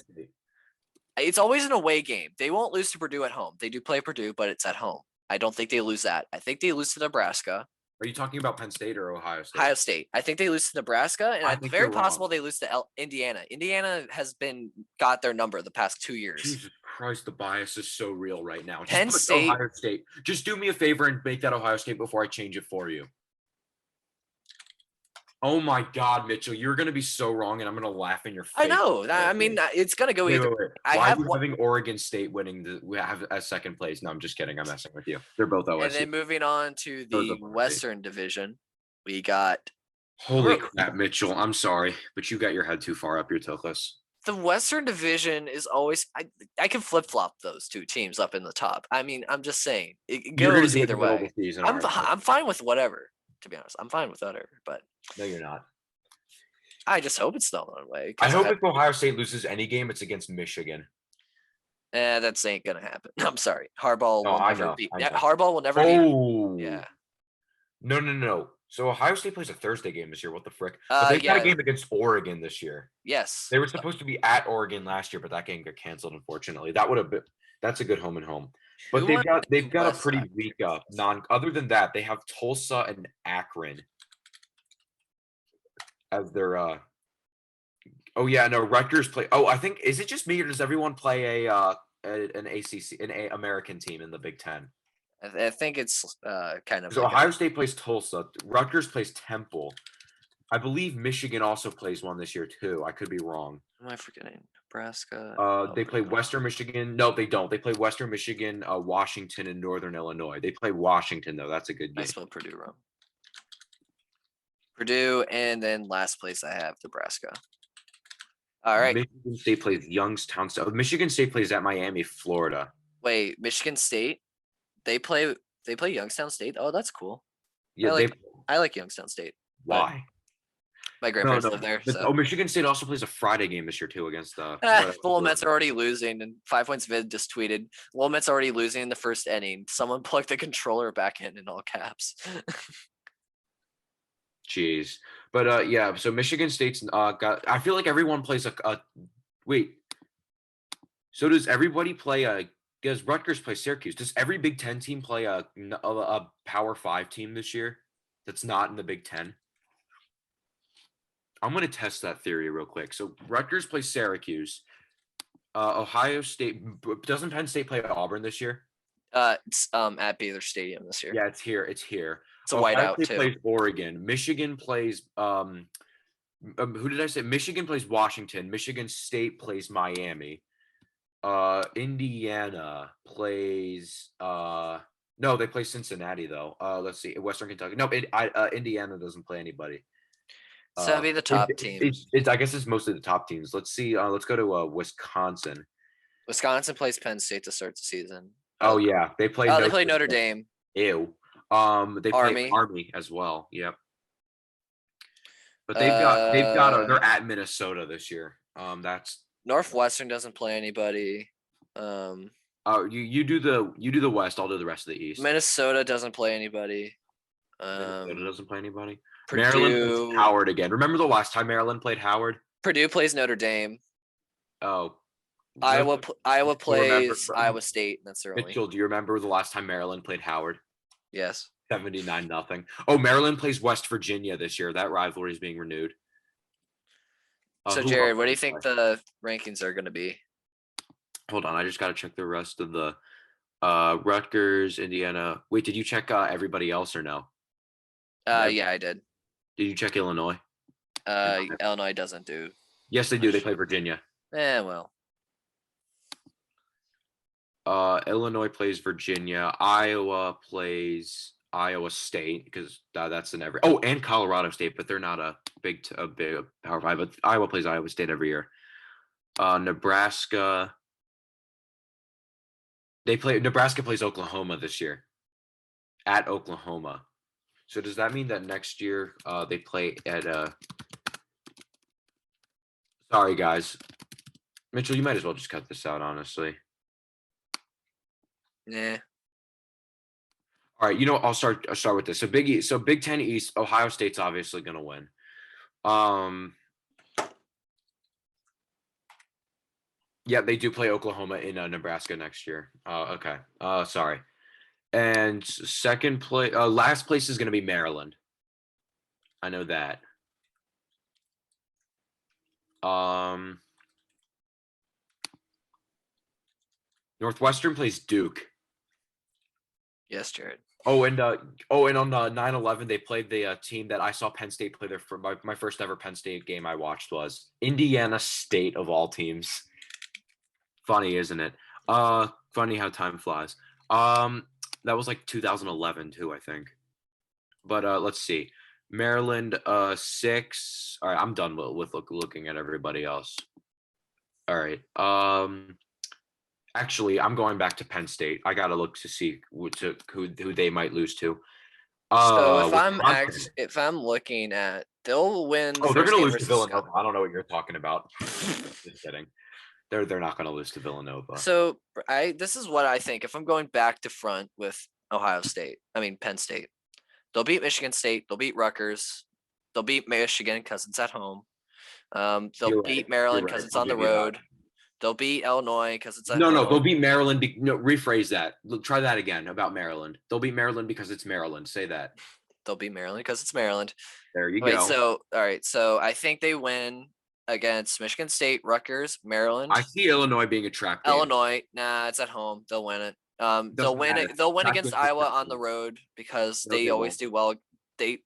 It's always an away game. They won't lose to Purdue at home. They do play Purdue, but it's at home. I don't think they lose that. I think they lose to Nebraska. Are you talking about Penn State or Ohio State? Ohio State. I think they lose to Nebraska, and it's very possible they lose to Indiana. Indiana has got their number the past 2 years. Jesus Christ, the bias is so real right now. Penn State. Ohio State. Just do me a favor and make that Ohio State before I change it for you. Oh my God, Mitchell, you're going to be so wrong, and I'm going to laugh in your face. I know. I mean, it's going to go either. Wait. Why are you having Oregon State winning? We have a second place. No, I'm just kidding. I'm messing with you. They're both OSU. And then moving on to the Western Division, we got. Holy crap, Mitchell! I'm sorry, but you got your head too far up your tuchus. The Western Division is always. I can flip flop those two teams up in the top. I mean, I'm just saying it goes either way. I'm fine with whatever. To be honest, I'm fine with whatever, but. No, you're not. I just hope it's the one way. I hope if Ohio State loses any game, it's against Michigan. That ain't gonna happen. I'm sorry. Harbaugh will never beat. Harbaugh will never beat. Yeah. No. So Ohio State plays a Thursday game this year. What the frick? But they got a game against Oregon this year. Yes. They were supposed to be at Oregon last year, but that game got canceled, unfortunately. That's a good home and home. But they've got a pretty weak other than that, they have Tulsa and Akron as their Rutgers play. I think is it just me or does everyone play an American team in the Big Ten? I think it's kind of. So Ohio State plays Tulsa, Rutgers plays Temple. I believe Michigan also plays one this year too. I could be wrong. Am I forgetting Nebraska? They play Western Michigan. No, they don't. They play Western Michigan, Washington, and Northern Illinois. They play Washington though. That's a good game. I spelled Purdue wrong. Purdue, and then last place I have Nebraska. All right. Michigan State plays Youngstown. Michigan State plays at Miami, Florida. Wait, Michigan State? They play Youngstown State. Oh, that's cool. Yeah, I like Youngstown State. Why? My grandparents live there. So. Michigan State also plays a Friday game this year too against the Willamets are already losing, and 5 Points Vid just tweeted Willamets already losing in the first inning. Someone plugged the controller back in all caps. Jeez, but so Michigan State's got. I feel like everyone plays wait. So does everybody play Does Rutgers play Syracuse? Does every Big Ten team play a Power 5 team this year that's not in the Big Ten? I'm going to test that theory real quick. So Rutgers plays Syracuse. Ohio State. Doesn't Penn State play Auburn this year? It's at Baylor Stadium this year. Yeah, it's here. It's a whiteout too. Plays Oregon. Michigan plays who did I say? Michigan plays Washington. Michigan State plays Miami. Indiana plays no, they play Cincinnati though. Let's see. Western Kentucky. No, Indiana doesn't play anybody. So that'd be the top teams. I guess it's mostly the top teams. Let's see. Let's go to Wisconsin. Wisconsin plays Penn State to start the season. Oh yeah, they play. They play Notre Dame. Ew. They play Army as well. Yep. But they're at Minnesota this year. That's Northwestern doesn't play anybody. you do the West. I'll do the rest of the East. Minnesota doesn't play anybody. Minnesota doesn't play anybody. Maryland plays Purdue. Howard again. Remember the last time Maryland played Howard? Purdue plays Notre Dame. Oh, Iowa remember- plays Iowa State. That's their only. Mitchell, do you remember the last time Maryland played Howard? Yes. 79-0. Oh, Maryland plays West Virginia this year. That rivalry is being renewed. So, who Jared, else what do you is think there? the rankings are going to be? Hold on, I just got to check the rest of the Rutgers, Indiana. Wait, did you check everybody else or no? Yeah, I did. Did you check Illinois? Illinois doesn't do. Yes, they do. They play Virginia. Well. Illinois plays Virginia. Iowa plays Iowa State because that's in every. Oh, and Colorado State, but they're not a big Power 5. But Iowa plays Iowa State every year. Nebraska. Nebraska plays Oklahoma this year. At Oklahoma. So does that mean that next year they play at Sorry guys. Mitchell, you might as well just cut this out, honestly. Yeah. All right, I'll start with this. So Big Ten East, Ohio State's obviously gonna win. Yeah, they do play Oklahoma in Nebraska next year. Okay. Sorry. And last place is gonna be Maryland. I know that. Northwestern plays Duke. Yes, Jared. Oh, and on 9/11 they played the team that I saw Penn State play there for my first ever Penn State game I watched was Indiana State of all teams. Funny, isn't it? Funny how time flies. That was like 2011 too, I think. But let's see. Maryland 6. All right, I'm done with looking at everybody else. All right. Actually, I'm going back to Penn State. I gotta look to see who they might lose to. So Wisconsin. if I'm looking at, they'll win. Oh, they're first gonna game lose to versus Villanova. Wisconsin. I don't know what you're talking about. Just kidding. They're not gonna lose to Villanova. So this is what I think. If I'm going back to front with Penn State, they'll beat Michigan State. They'll beat Rutgers. They'll beat Michigan because it's at home. They'll You're beat right. Maryland You're because right. it's I'll on the give you that. road. They'll beat Illinois because it's at No, home. they'll beat Maryland. No, rephrase that. Try that again about Maryland. They'll beat Maryland because it's Maryland. Say that. They'll beat Maryland because it's Maryland. There you Wait, go. all right. So I think they win against Michigan State, Rutgers, Maryland. I see Illinois being a trap game. Illinois, nah, it's at home. They'll win it. They'll win matter. it. They'll win Trap against games are Iowa trap on the games. road because No, they they always won't. do well.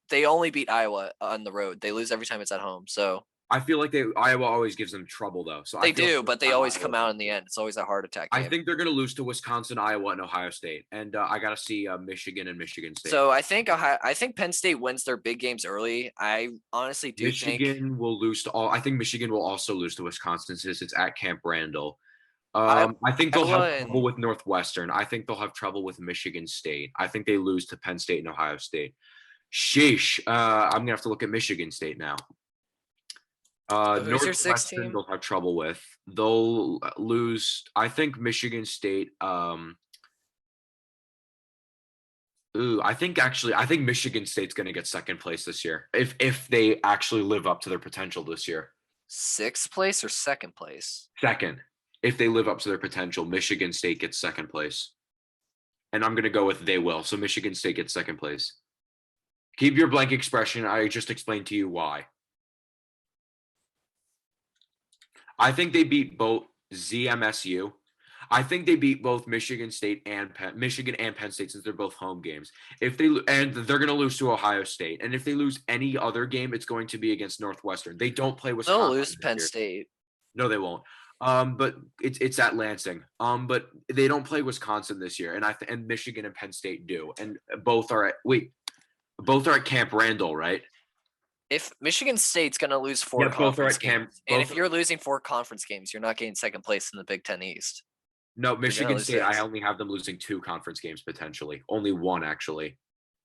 They only beat Iowa on the road. They lose every time it's at home. So I feel like Iowa always gives them trouble though. So they I feel do, like but they Iowa always come out in the end. It's always a heart attack game. I think they're going to lose to Wisconsin, Iowa, and Ohio State, and I got to see Michigan and Michigan State. So I think Penn State wins their big games early. I honestly do think Michigan will lose to all. I think Michigan will also lose to Wisconsin since it's at Camp Randall. I think they'll have trouble with Northwestern. I think they'll have trouble with Michigan State. I think they lose to Penn State and Ohio State. Sheesh. I'm gonna have to look at Michigan State now. who's your sixth Northwestern team? they'll have trouble with. They'll lose. I think Michigan State. I think Michigan State's gonna get second place this year if they actually live up to their potential this year. Sixth place or second place? Second, if they live up to their potential, Michigan State gets second place, and I'm gonna go with they will. So Michigan State gets second place. Keep your blank expression. I just explained to you why. I think they beat both ZMSU. I think they beat both Michigan and Penn State since they're both home games. And they're going to lose to Ohio State. And if they lose any other game, it's going to be against Northwestern. They don't play Wisconsin. They'll lose Penn State. No, they won't. But it's at Lansing. But they don't play Wisconsin this year, and Michigan and Penn State do, and both are at Camp Randall, right? If Michigan State's going to lose four conference games, and if you're losing 4 conference games, you're not getting second place in the Big Ten East. No, Michigan State, I only have them losing 2 conference games potentially. Only 1, actually.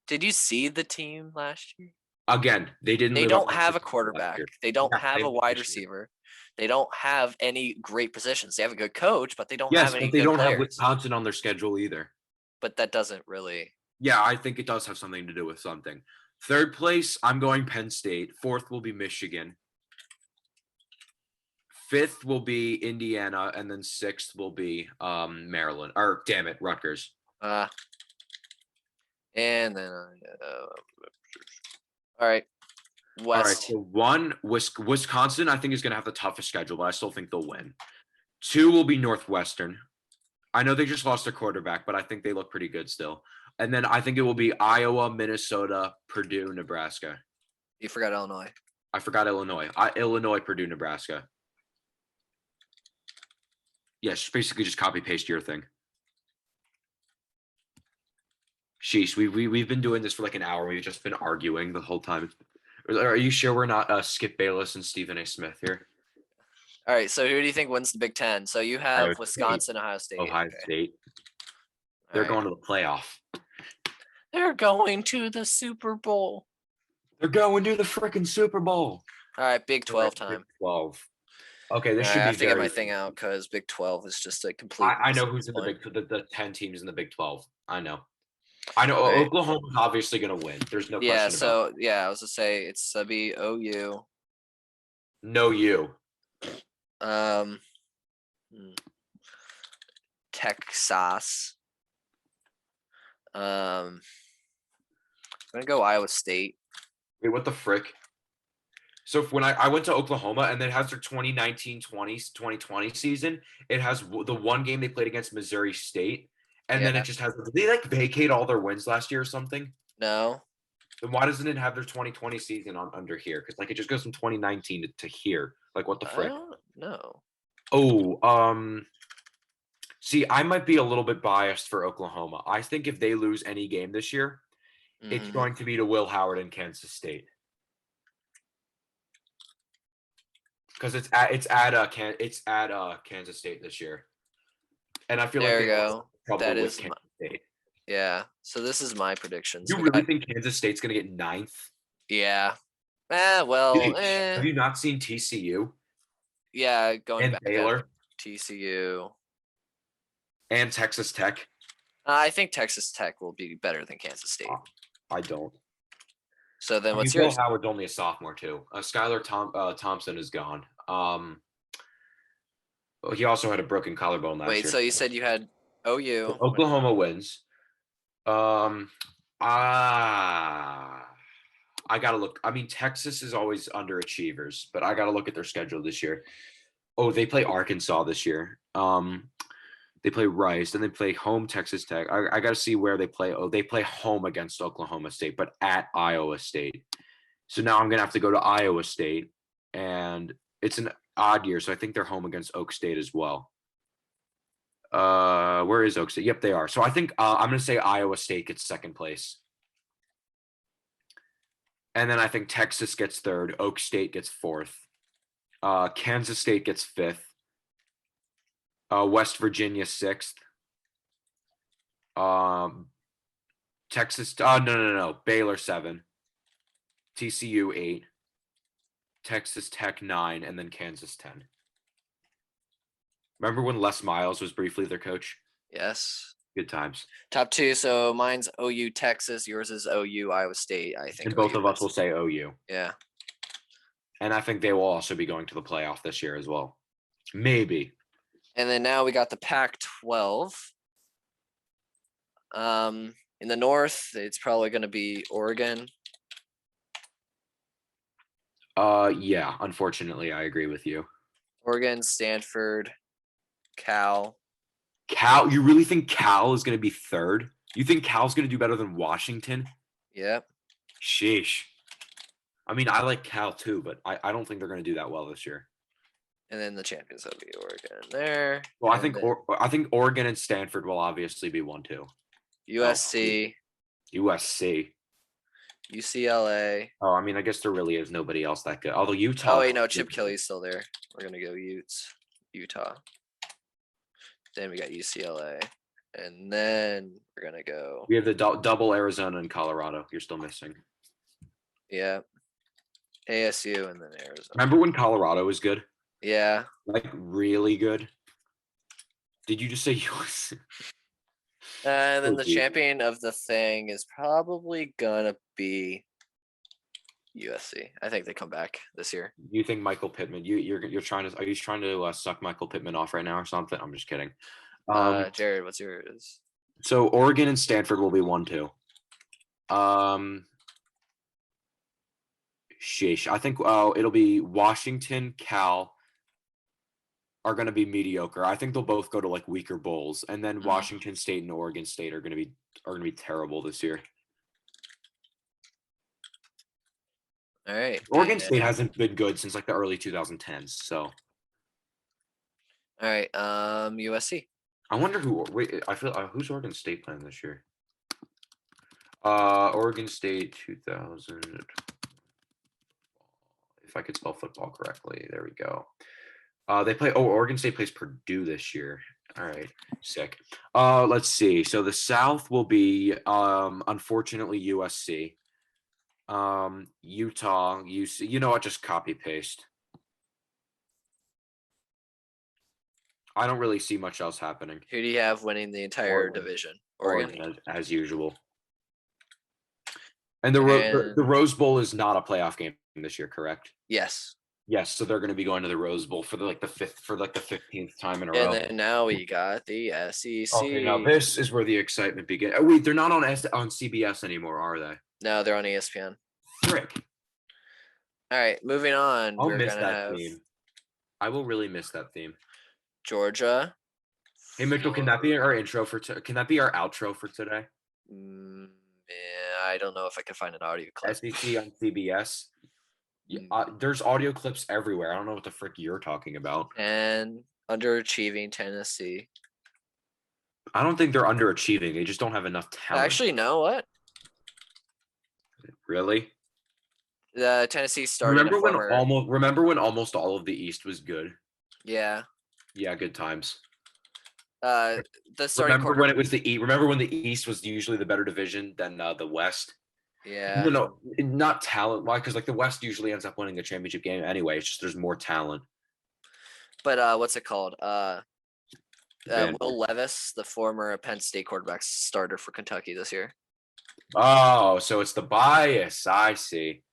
Did you see the team last year? Again, they didn't They live up don't to have a last quarterback. year. They don't Yeah, have they a will wide this year. receiver. They don't have any great positions. They have a good coach, but they don't have Yes, any but they good don't have players. Wisconsin on their schedule either. But that doesn't really. Yeah, I think it does have something to do with something. Third place, I'm going Penn State. Fourth will be Michigan. Fifth will be Indiana, and then sixth will be Maryland. Or damn it, Rutgers. And then all right, All right, West. so one, Wisconsin, I think is going to have the toughest schedule, but I still think they'll win. Two will be Northwestern. I know they just lost their quarterback, but I think they look pretty good still. And then I think it will be Iowa, Minnesota, Purdue, Nebraska. You forgot Illinois. I forgot Illinois. Illinois, Purdue, Nebraska. Yes, basically just copy paste your thing. Sheesh, we've been doing this for like an hour. We've just been arguing the whole time. Are you sure we're not Skip Bayless and Stephen A. Smith here? All right, so who do you think wins the Big Ten? So you Ohio have State. Wisconsin, Ohio State. Ohio Okay. State. All They're right. going to the playoff. They're going to the Super Bowl. They're going to the freaking Super Bowl. All right, Big 12 time. Big 12. Okay, this All should right, I be have to get my very. thing out because Big 12 is just a complete. I know mess at who's this in the point. the 10 teams in the Big 12. I know. I know Right. Oklahoma's obviously going to win. There's no Yeah, question about it. so yeah, I was gonna say it's be OU. No, you. Texas. I'm gonna go Iowa State. Wait, what the frick? So when I went to Oklahoma and it has their 2019-20 season, it has the one game they played against Missouri State, and then Yeah. it just has. Did they like vacate all their wins last year or something? No. Then why doesn't it have their 2020 season on under here? Because like it just goes from 2019 to here. Like what the I frick? don't know. Oh, see, I might be a little bit biased for Oklahoma. I think if they lose any game this year, it's going to be to Will Howard and Kansas State. Because it's at Kansas State this year, and I feel There like you they have go. trouble That with is Kansas State. Yeah. So this is my predictions. You really think Kansas State's going to get ninth? Yeah. Well, Have you not seen TCU yeah, going and back Baylor at TCU and Texas Tech? I think Texas Tech will be better than Kansas State. I don't. So then, what's Will yours? Howard's only a sophomore too. Skylar Thompson is gone. He also had a broken collarbone last year. Wait, so you said you had OU. Oklahoma wins. I gotta look. I mean, Texas is always underachievers, but I gotta look at their schedule this year. Oh, they play Arkansas this year. They play Rice, and they play home Texas Tech. I gotta see where they play. Oh, they play home against Oklahoma State, but at Iowa State. So now I'm gonna have to go to Iowa State, and it's an odd year, so I think they're home against Oak State as well. Where is Oak State? Yep, they are. So I think I'm gonna say Iowa State gets second place. And then I think Texas gets third. Oak State gets fourth. Kansas State gets fifth. West Virginia sixth. Texas. No. Baylor 7. TCU 8. Texas Tech 9, and then Kansas 10. Remember when Les Miles was briefly their coach? Yes. Good times. Top 2. So mine's OU Texas. Yours is OU Iowa State. I think. And both of us will say OU. Yeah. And I think they will also be going to the playoff this year as well. Maybe. And then now we got the Pac-12. In the North, it's probably going to be Oregon. Yeah. Unfortunately, I agree with you. Oregon, Stanford, Cal. Cal, you really think Cal is going to be third? You think Cal's going to do better than Washington? Yep. Sheesh. I mean, I like Cal too, but I don't think they're going to do that well this year. And then the champions will be Oregon there. Well, I think Oregon and Stanford will obviously be 1-2. USC. USC. UCLA. Oh, I mean, I guess there really is nobody else that good. Although Utah. Oh, wait, no, Chip Kelly's still there. We're going to go Utah. Then we got UCLA. And then we're going to go. We have the double Arizona and Colorado. You're still missing. Yeah. ASU and then Arizona. Remember when Colorado was good? Yeah. Like really good. Did you just say USC? And then Oh, the geez. champion of the thing is probably gonna be USC. I think they come back this year. You think Michael Pittman? You're trying to? Are you trying to suck Michael Pittman off right now or something? I'm just kidding. Jared, what's yours? So Oregon and Stanford will be 1-2. Sheesh. I think it'll be Washington, Cal are going to be mediocre. I think they'll both go to like weaker bowls, and then Washington State and Oregon State are going to be terrible this year. All right. Oregon State hasn't been good since like the early 2010s. So. All right. USC. I wonder who. Wait, I feel who's Oregon State playing this year? Oregon State 2000. If I could spell football correctly, there we go. They play. Oh, Oregon State plays Purdue this year. All right, sick. Let's see. So the South will be, unfortunately, USC, Utah, UC. You know what? Just copy paste. I don't really see much else happening. Who do you have winning the entire division? Oregon, as usual. And the Rose Bowl is not a playoff game this year, correct? Yes. Yes, so they're going to be going to the Rose Bowl for the 15th time in a row. And then now we got the SEC. Okay, now this is where the excitement begins. Oh, wait, they're not on CBS anymore, are they? No, they're on ESPN. Frick. All right, moving on. I'll miss that theme. I will really miss that theme. Georgia. Hey Mitchell, can that be our intro for? Can that be our outro for today? Yeah, I don't know if I can find an audio clip. SEC on CBS. There's audio clips everywhere. I don't know what the frick you're talking about. And underachieving Tennessee. I don't think they're underachieving. They just don't have enough talent. Actually, no, what? Really? The Tennessee started. Remember when almost all of the East was good? Yeah. Yeah, good times. The starting remember when it was remember when the East was usually the better division than the West? Yeah. No, not talent. Why? Because like the West usually ends up winning the championship game anyway. It's just there's more talent. But what's it called? Will Levis, the former Penn State quarterback, starter for Kentucky this year. Oh, so it's the bias. I see.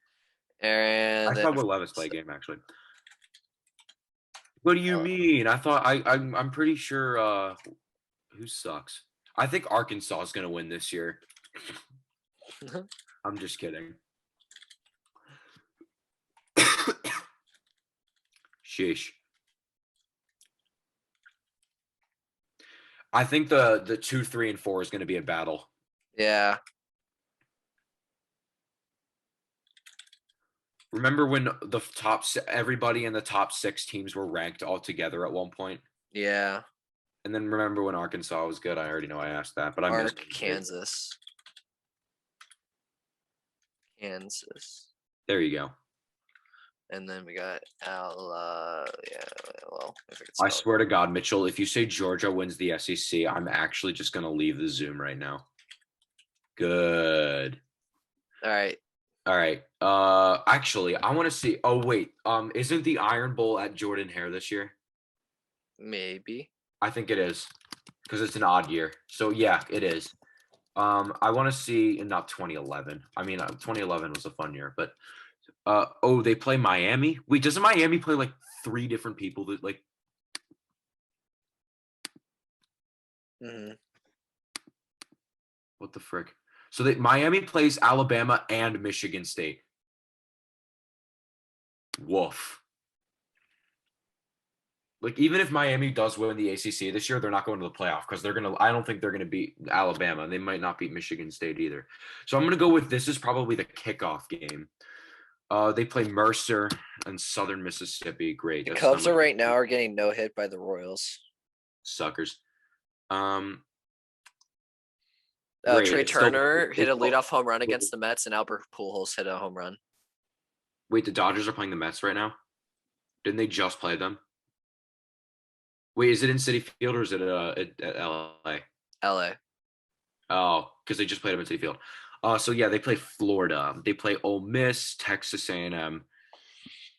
And I saw Will Levis play a game actually. What do you mean? I thought I'm pretty sure. Who sucks? I think Arkansas is going to win this year. I'm just kidding. Sheesh. I think the 2, 3, and 4 is going to be a battle. Yeah. Remember when everybody in the top 6 teams were ranked all together at one point? Yeah. And then remember when Arkansas was good? I already know I asked that, but I missed Kansas. Kansas. There you go. And then we got I swear to God, Mitchell, if you say Georgia wins the SEC, I'm actually just going to leave the Zoom right now. Good. All right. Actually, I want to see. Oh, wait. Isn't the Iron Bowl at Jordan Hare this year? Maybe. I think it is because it's an odd year. So, yeah, it is. I want to see not 2011. I mean, 2011 was a fun year, but they play Miami. Wait, doesn't Miami play like 3 different people that like? What the frick? So Miami plays Alabama and Michigan State. Woof. Like even if Miami does win the ACC this year, they're not going to the playoff because I don't think they're gonna beat Alabama. They might not beat Michigan State either. So I'm gonna go with this is probably the kickoff game. They play Mercer and Southern Mississippi. Great. The Cubs right now are getting no hit by the Royals. Suckers. Trey Turner hit a leadoff home run against the Mets, and Albert Pujols hit a home run. Wait, the Dodgers are playing the Mets right now? Didn't they just play them? Wait, is it in Citi Field or is it at LA? LA. Oh, because they just played them in Citi Field. So yeah, they play Florida. They play Ole Miss, Texas A&M.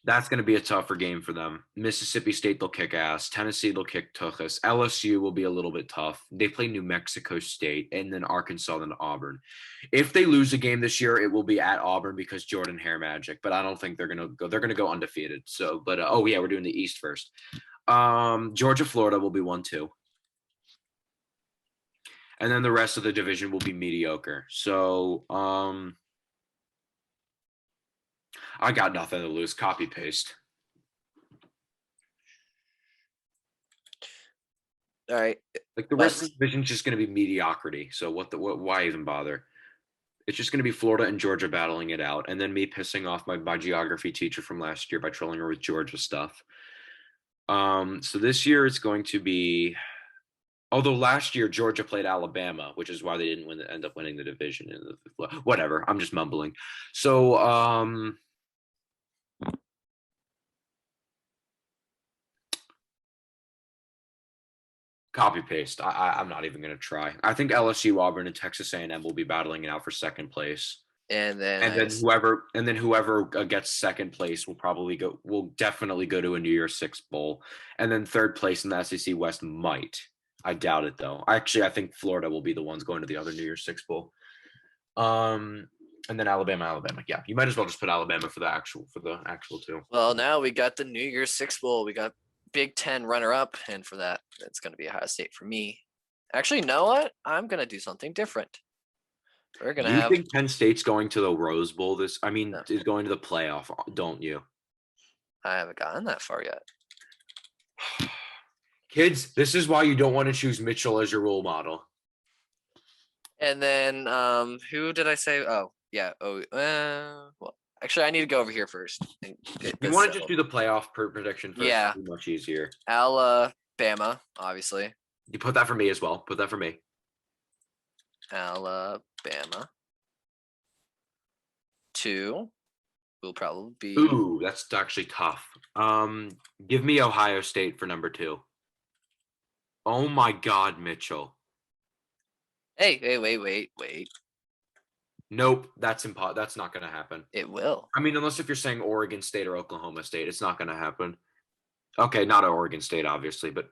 That's going to be a tougher game for them. Mississippi State, they'll kick ass. Tennessee, they'll kick tuchus. LSU will be a little bit tough. They play New Mexico State and then Arkansas, then Auburn. If they lose a game this year, it will be at Auburn because Jordan Hare magic. But I don't think they're going to go. They're going to go undefeated. So, but oh yeah, we're doing the East first. Georgia, Florida will be 1-2. And then the rest of the division will be mediocre. So, I got nothing to lose. Copy paste. All right. Like the rest of the division is just going to be mediocrity. So why even bother? It's just going to be Florida and Georgia battling it out, and then me pissing off my geography teacher from last year by trolling her with Georgia stuff. So this year it's going to be, although last year Georgia played Alabama, which is why they didn't end up winning the division. Whatever, I'm just mumbling. So copy paste. I'm not even going to try. I think LSU, Auburn, and Texas A&M will be battling it out for second place. And then whoever gets second place will definitely go to a New Year's Six bowl. And then third place in the SEC West might. I doubt it though. I think Florida will be the ones going to the other New Year's Six bowl. And then Alabama. Yeah, you might as well just put Alabama for the actual two. Well, now we got the New Year's Six bowl. We got Big Ten runner-up, and for that, it's going to be Ohio State for me. Actually, you know what? I'm going to do something different. We're going to have. You think Penn State's going to the Rose Bowl is going to the playoff, don't you? I haven't gotten that far yet. Kids, this is why you don't want to choose Mitchell as your role model. And then, who did I say? Oh, yeah. Well, actually, I need to go over here first. You want to just do the playoff prediction first? Yeah. It'd be much easier. Alabama, obviously. You put that for me as well. Put that for me. Alabama. 2 will probably be. Ooh, that's actually tough. Give me Ohio State for number 2. Oh my God, Mitchell. Hey, wait. Nope, that's not going to happen. It will. I mean, unless if you're saying Oregon State or Oklahoma State, it's not going to happen. Okay, not Oregon State, obviously, but.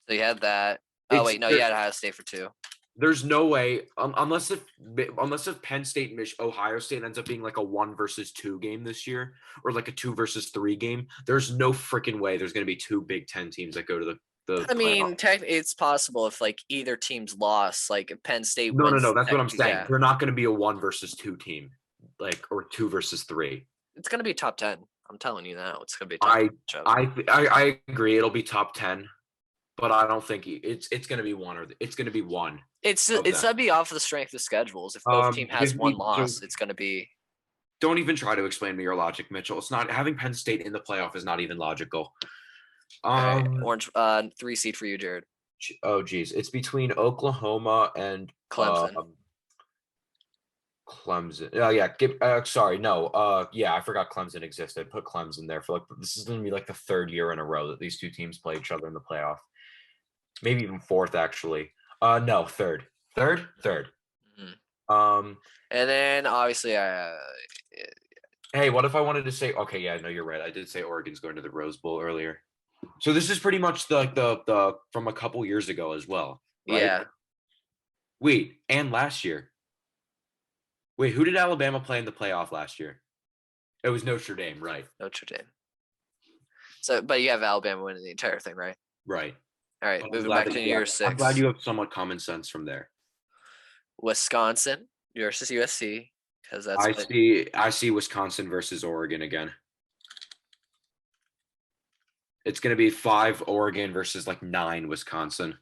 So you had that. Oh wait, no, you had Ohio State for 2. There's no way, unless if Penn State and Ohio State ends up being like a 1-2 game this year, or like a 2-3 game. There's no freaking way there's going to be 2 Big Ten teams that go to the. I mean, technically, it's possible if like either team's lost, like if Penn State. No. That's what I'm saying. Yeah. They're not going to be a 1-2 team, like or 2-3. It's going to be top 10. I'm telling you now, it's going to be. I agree. It'll be top 10. But I don't think it's going to be one it's going to be one. It's going to be off of the strength of schedules. If both team has one loss, it's going to be. Don't even try to explain me your logic, Mitchell. It's not having Penn State in the playoff is not even logical. Right. Orange 3 seed for you, Jared. Oh geez, it's between Oklahoma and Clemson. Clemson. Oh yeah. Sorry, no. Yeah, I forgot Clemson existed. Put Clemson there for this is going to be like the 3rd year in a row that these 2 teams play each other in the playoff. Maybe even 4th, actually. No, 3rd. 3rd? 3rd. Mm-hmm. And then obviously, hey, what if I wanted to say? Okay, yeah, no, you're right. I did say Oregon's going to the Rose Bowl earlier. So this is pretty much the from a couple years ago as well. Right? Yeah. Wait, and last year. Wait, who did Alabama play in the playoff last year? It was Notre Dame, right? Notre Dame. So, but you have Alabama winning the entire thing, right? Right. All right, moving back to New Year's 6. I'm glad you have somewhat common sense from there. Wisconsin versus USC, because that's. I see Wisconsin versus Oregon again. It's going to be 5 Oregon versus 9 Wisconsin.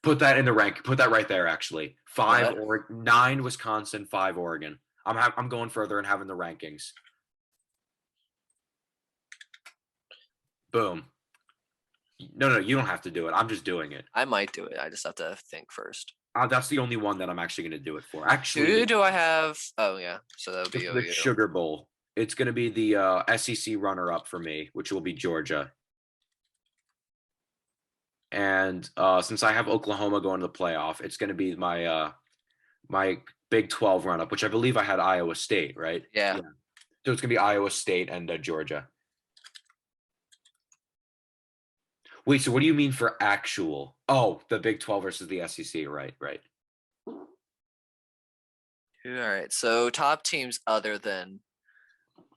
Put that in the rank. Put that right there. Actually, 5 or 9 Wisconsin, 5 Oregon. I'm going further and having the rankings. Boom. No, you don't have to do it. I'm just doing it. I might do it. I just have to think first. That's the only one that I'm actually going to do it for. Actually, who do I have? Oh yeah, so that would be the Sugar Bowl. It's going to be the SEC runner-up for me, which will be Georgia. And since I have Oklahoma going to the playoff, it's going to be my my Big 12 run up, which I believe I had Iowa State, right? Yeah. So it's gonna be Iowa State and Georgia. Wait, so what do you mean for actual? Oh, the Big 12 versus the SEC, right? All right. So top teams other than.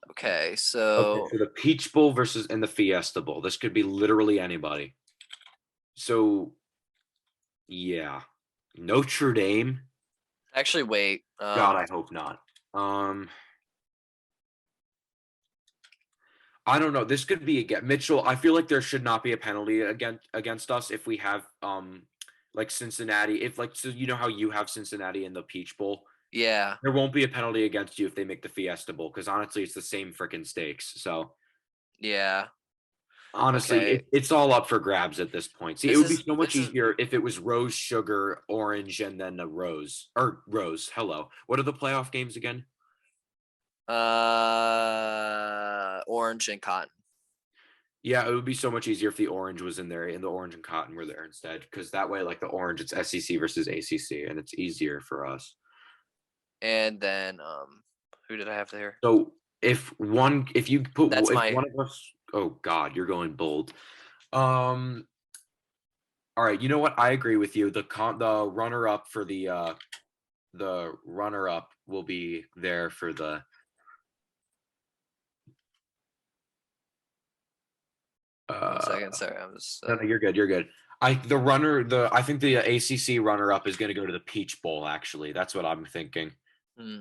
Okay. Okay, So so the Peach Bowl versus and the Fiesta Bowl. This could be literally anybody. So yeah, Notre Dame. actually, wait. God, I hope not. I don't know. This could be again Mitchell. I feel like there should not be a penalty against us if we have like Cincinnati. If like so, you know how you have Cincinnati in the Peach Bowl. Yeah. There won't be a penalty against you if they make the Fiesta Bowl because honestly, it's the same freaking stakes. So Yeah. honestly, Okay. it's all up for grabs at this point. See, it This would be is so much this is easier if it was rose, sugar, orange, and then a rose or rose. Hello, what are the playoff games again? orange and cotton. Yeah, it would be so much easier if the orange was in there and the orange and cotton were there instead, because that way, like the orange, it's SEC versus ACC, and it's easier for us. And then who did I have there? So if you put That's if my one of us, oh God, you're going bold. Um, all right, you know what? I agree with you. The runner up for the runner up will be there for the. 1 second. Sorry, I'm just No, you're good. You're good. I think the ACC runner up is going to go to the Peach Bowl. Actually, that's what I'm thinking. hmm.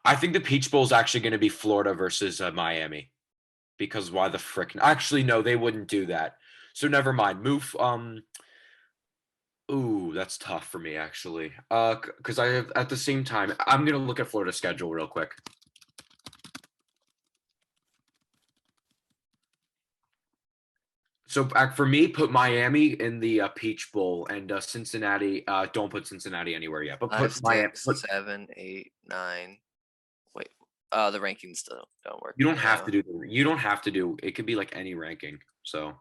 I think the Peach Bowl is actually going to be Florida versus Miami, because why the frick? Actually, no, they wouldn't do that. So never mind. Move. Ooh, that's tough for me actually. Because I have at the same time, I'm gonna look at Florida's schedule real quick. So for me, put Miami in the Peach Bowl and Cincinnati. Don't put Cincinnati anywhere yet, but put 5, Miami. 6, 7, 8, 9. Wait, the rankings don't work. You don't have to do. You don't have to do. It could be like any ranking. So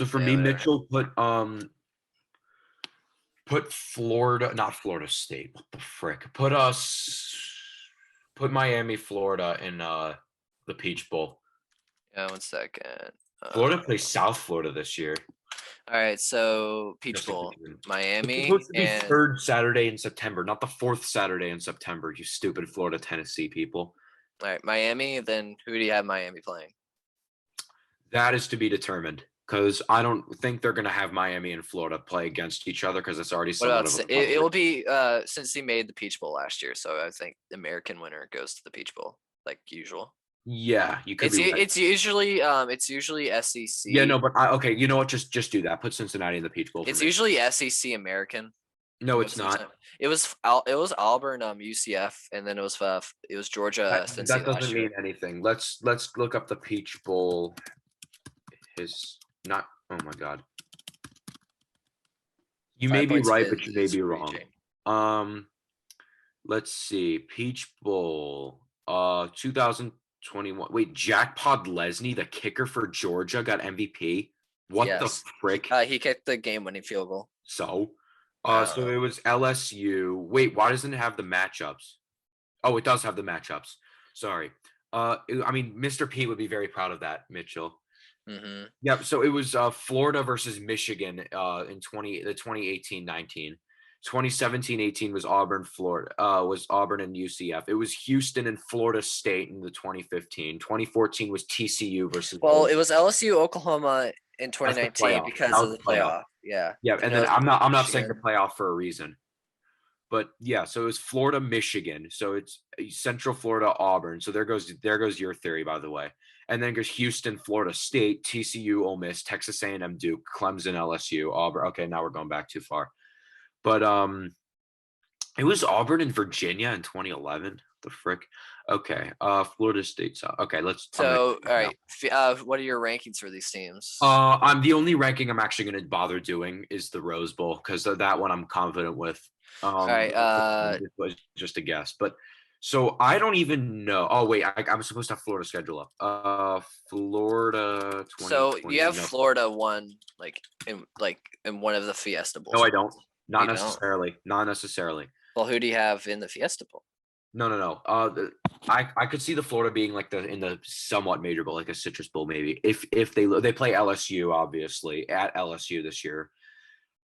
for Yeah, me, whatever. Mitchell put Florida, not Florida State. What the frick? Put Miami, Florida in the Peach Bowl. Yeah, 1 second. Florida plays South Florida this year. All right, so Peach Just Bowl, It's Miami, supposed to be and third Saturday in September, not the fourth Saturday in September. You stupid Florida, Tennessee people. all right, Miami. Then who do you have Miami playing? That is to be determined, because I don't think they're going to have Miami and Florida play against each other, because it's already What about somewhat of a it will rivalry. be since he made the Peach Bowl last year, so I think the American winner goes to the Peach Bowl like usual. Yeah, you could be right. It's usually SEC. Yeah, no, but okay, you know what? Just do that. Put Cincinnati in the Peach Bowl for It's me. usually SEC American. No, it's most of the not. time. It was Auburn, UCF, and then it was Georgia, Cincy That last doesn't year. mean anything. Let's look up the Peach Bowl. His not. Oh my God. You 5 may be points right, is- but you may is be wrong. reaching. Let's see. Peach Bowl. 2021. Wait, Jack Podlesny, the kicker for Georgia, got MVP. What the Yes. frick? He kicked the game-winning field goal. So Uh, it was LSU. Wait, why doesn't it have the matchups? Oh, it does have the matchups. Sorry. I mean, Mr. P would be very proud of that, Mitchell. hmm Yep. So it was Florida versus Michigan in 2018-19. 2017-18 was Auburn and UCF. It was Houston and Florida State in the 2015. 2014 was TCU versus. Well, it was LSU, Oklahoma in That's the 2019 playoff. because That of was the the playoff. playoff. Yeah. Yeah, And and it then was I'm not saying the Michigan. playoff for a reason. But yeah, so it was Florida, Michigan. So it's Central Florida, Auburn. So there goes your theory, by the way. And then goes Houston, Florida State, TCU, Ole Miss, Texas A&M, Duke, Clemson, LSU, Auburn. Okay, now we're going back too far. But it was Auburn and Virginia in 2011. The frick. Okay, Florida State. Okay, let's. So, all right. What are your rankings for these teams? I'm the only ranking I'm actually going to bother doing is the Rose Bowl, because that one I'm confident with. All right. It was just a guess, but So I don't even know. Oh wait, I'm supposed to have Florida schedule up. Florida So 2020. you have No, Florida one in one of the Fiesta no, Bowls. I don't. Not You don't. necessarily. Not necessarily. Well, who do you have in the Fiesta Bowl? No, no, no. I could see the Florida being like in the somewhat major bowl, like a Citrus Bowl maybe. If they play LSU obviously at LSU this year.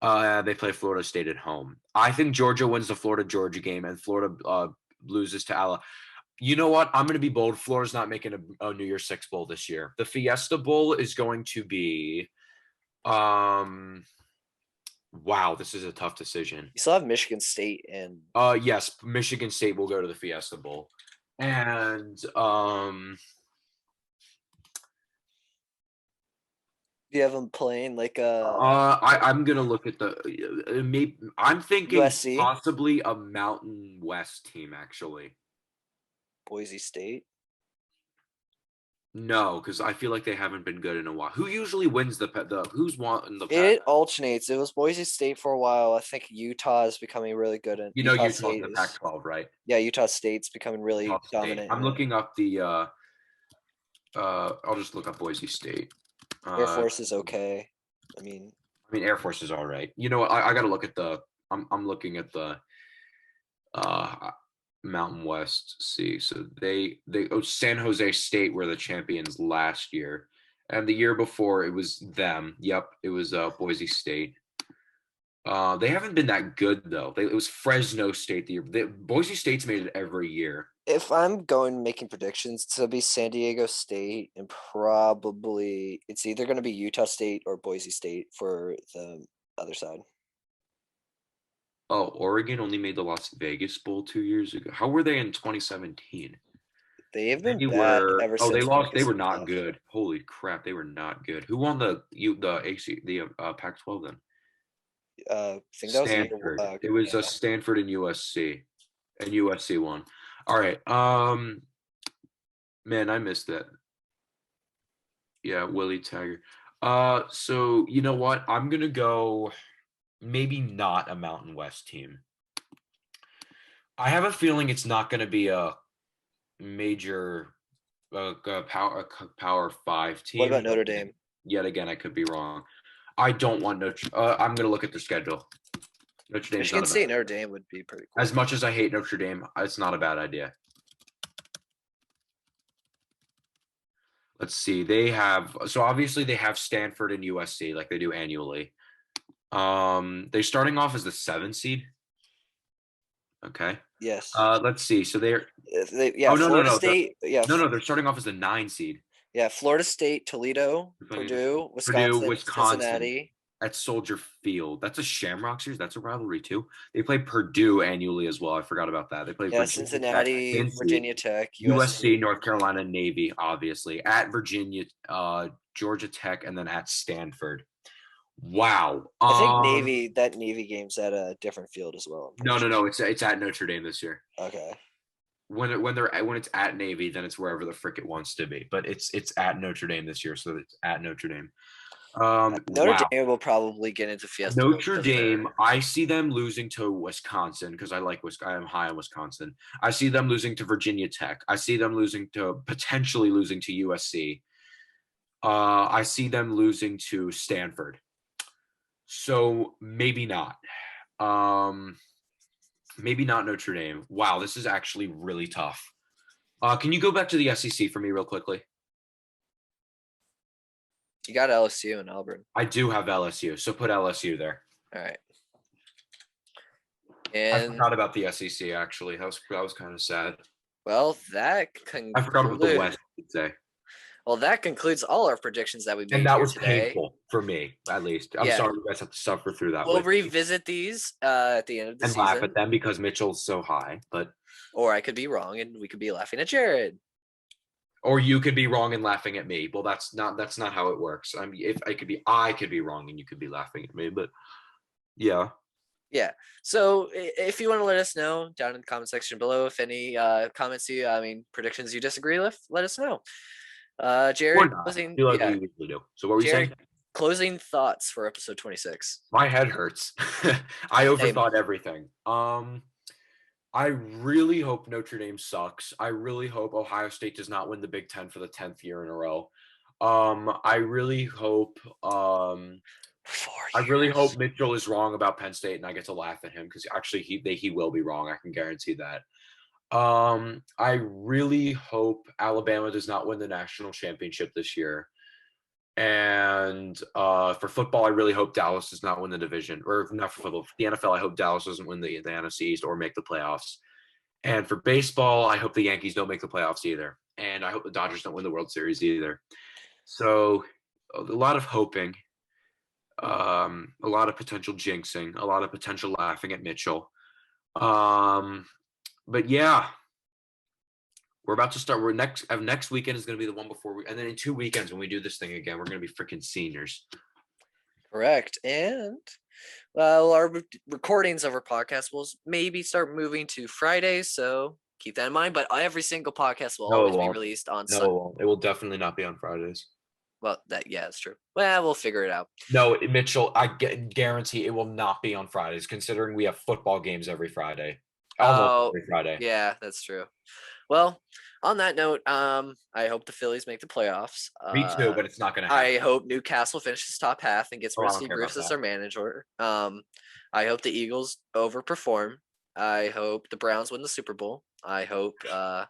They play Florida State at home. I think Georgia wins the Florida Georgia game, and Florida loses to Alabama. You know what? I'm going to be bold. Florida's not making a New Year's Six bowl this year. The Fiesta Bowl is going to be. Wow, this is a tough decision. You still have Michigan State and. Yes, Michigan State will go to the Fiesta Bowl, and Do you have them playing like I'm gonna look at the maybe I'm thinking USC? possibly a Mountain West team actually. Boise State? No, because I feel like they haven't been good in a while. Who usually wins the who's won the It alternates. It was Boise State for a while. I think Utah is becoming really good. And Utah's in the Pac-12, right? Yeah, Utah State's becoming really Utah State. dominant. I'm looking up the I'll just look up Boise State. Air Force is okay. I mean Air Force is all right. You know what? I gotta look at the I'm looking at the Mountain West. See, so they San Jose State were the champions last year, and the year before it was them. Yep, it was Boise State. They haven't been that good though. It was Fresno State the year. Boise State's made it every year. If I'm making predictions, it's gonna be San Diego State, and probably it's either gonna be Utah State or Boise State for the other side. Oh, Oregon only made the Las Vegas Bowl 2 years ago. How were they in 2017? They have been bad ever since. They lost. They were not good. Holy crap, they were not good. Who won the Pac-12 then? I think that Stanford. was It was Stanford and USC, and USC won. All right. Man, I missed that. Yeah, Willie Taggart. So you know what? I'm gonna go. Maybe not a Mountain West team. I have a feeling it's not going to be a major Power 5 team. What about Notre Dame? Yet again, I could be wrong. I don't want Notre. I'm going to look at their schedule. Notre Dame. Michigan State, Notre Dame would be pretty cool. As much as I hate Notre Dame, it's not a bad idea. Let's see. They have obviously they have Stanford and USC like they do annually. They're starting off as the 7th seed. Okay. Yes. Let's see. So Florida State. No, they're starting off as the 9 seed. Yeah, Florida State, Toledo, Purdue, Wisconsin, Cincinnati. At Soldier Field. That's a Shamrock Series. That's a rivalry too. They play Purdue annually as well. I forgot about that. They play Cincinnati, Virginia Tech, USC, North Carolina, Navy, obviously at Virginia, Georgia Tech, and then at Stanford. Wow. I think that Navy game's at a different field as well. No. It's at Notre Dame this year. Okay. When it's at Navy, then it's wherever the frick it wants to be. But it's at Notre Dame this year, so it's at Notre Dame. Notre Dame will probably get into Fiesta. Notre Dame, I see them losing to Wisconsin because I am high on Wisconsin. I see them losing to Virginia Tech. I see them potentially losing to USC. I see them losing to Stanford. So maybe not. Maybe not Notre Dame. Wow, this is actually really tough. Can you go back to the SEC for me real quickly? You got LSU and Auburn. I do have LSU, so put LSU there. All right. And I forgot about the SEC. Actually, that was kind of sad. Well, I forgot about the West. I'd say. Well, that concludes all our predictions that we made. And that was today. Painful for me, at least. I'm sorry you guys have to suffer through that. We'll revisit these at the end of the season. And laugh at them because Mitchell's so high, or I could be wrong and we could be laughing at Jared. Or you could be wrong and laughing at me. Well, that's not how it works. I mean, I could be wrong and you could be laughing at me, but yeah. Yeah. So if you want to let us know down in the comment section below, if any comments predictions you disagree with, let us know. Jared, closing, we usually do. So what were you saying? Closing thoughts for episode 26. My head hurts. I overthought everything. I really hope Notre Dame sucks. I really hope Ohio State does not win the Big Ten for the 10th year in a row. I really hope Four I really years. hope Mitchell is wrong about Penn State and I get to laugh at him because actually he will be wrong. I can guarantee that. I really hope Alabama does not win the national championship this year. And for football, I really hope Dallas does not win the division, or not for football. For the NFL, I hope Dallas doesn't win the NFC East or make the playoffs. And for baseball, I hope the Yankees don't make the playoffs either. And I hope the Dodgers don't win the World Series either. So a lot of hoping, a lot of potential jinxing, a lot of potential laughing at Mitchell. But yeah, we're about to start. We're next weekend is going to be the one before and then in 2 weekends when we do this thing again, we're going to be freaking seniors. Correct. And well, our recordings of our podcast will maybe start moving to Fridays, so keep that in mind. But every single podcast will No, it always be won't. released on No, it Sunday. won't. It will definitely not be on Fridays. Well, that's true. Well, we'll figure it out. No, Mitchell, I guarantee it will not be on Fridays, considering we have football games every Friday. Almost Oh, every Friday. yeah, that's true. Well, on that note, I hope the Phillies make the playoffs. Me too, but it's not going to happen. I hope Newcastle finishes top half and gets Oh, I don't Rusty care Bruce about as that. their manager. I hope the Eagles overperform. I hope the Browns win the Super Bowl. I hope. I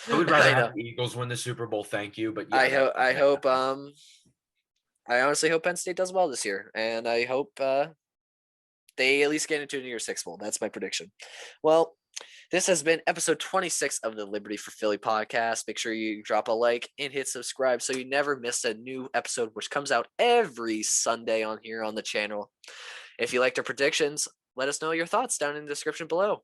would rather I know. have the Eagles win the Super Bowl. Thank you, but I yeah, hope. I that's hope. I honestly hope Penn State does well this year, and I hope they at least get into a New Year's Six Bowl. That's my prediction. Well, this has been episode 26 of the Liberty for Philly podcast. Make sure you drop a like and hit subscribe so you never miss a new episode, which comes out every Sunday on here on the channel. If you liked our predictions, let us know your thoughts down in the description below.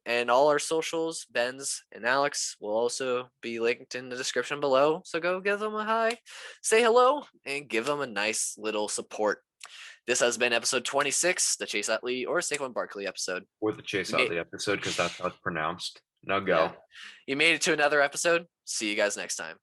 And all our socials, Ben's and Alex, will also be linked in the description below. So go give them a hi, say hello, and give them a nice little support. This has been episode 26, the Chase Utley or Saquon Barkley episode. or the Chase Utley episode because that's how it's pronounced. Now go. Yeah. You made it to another episode. See you guys next time.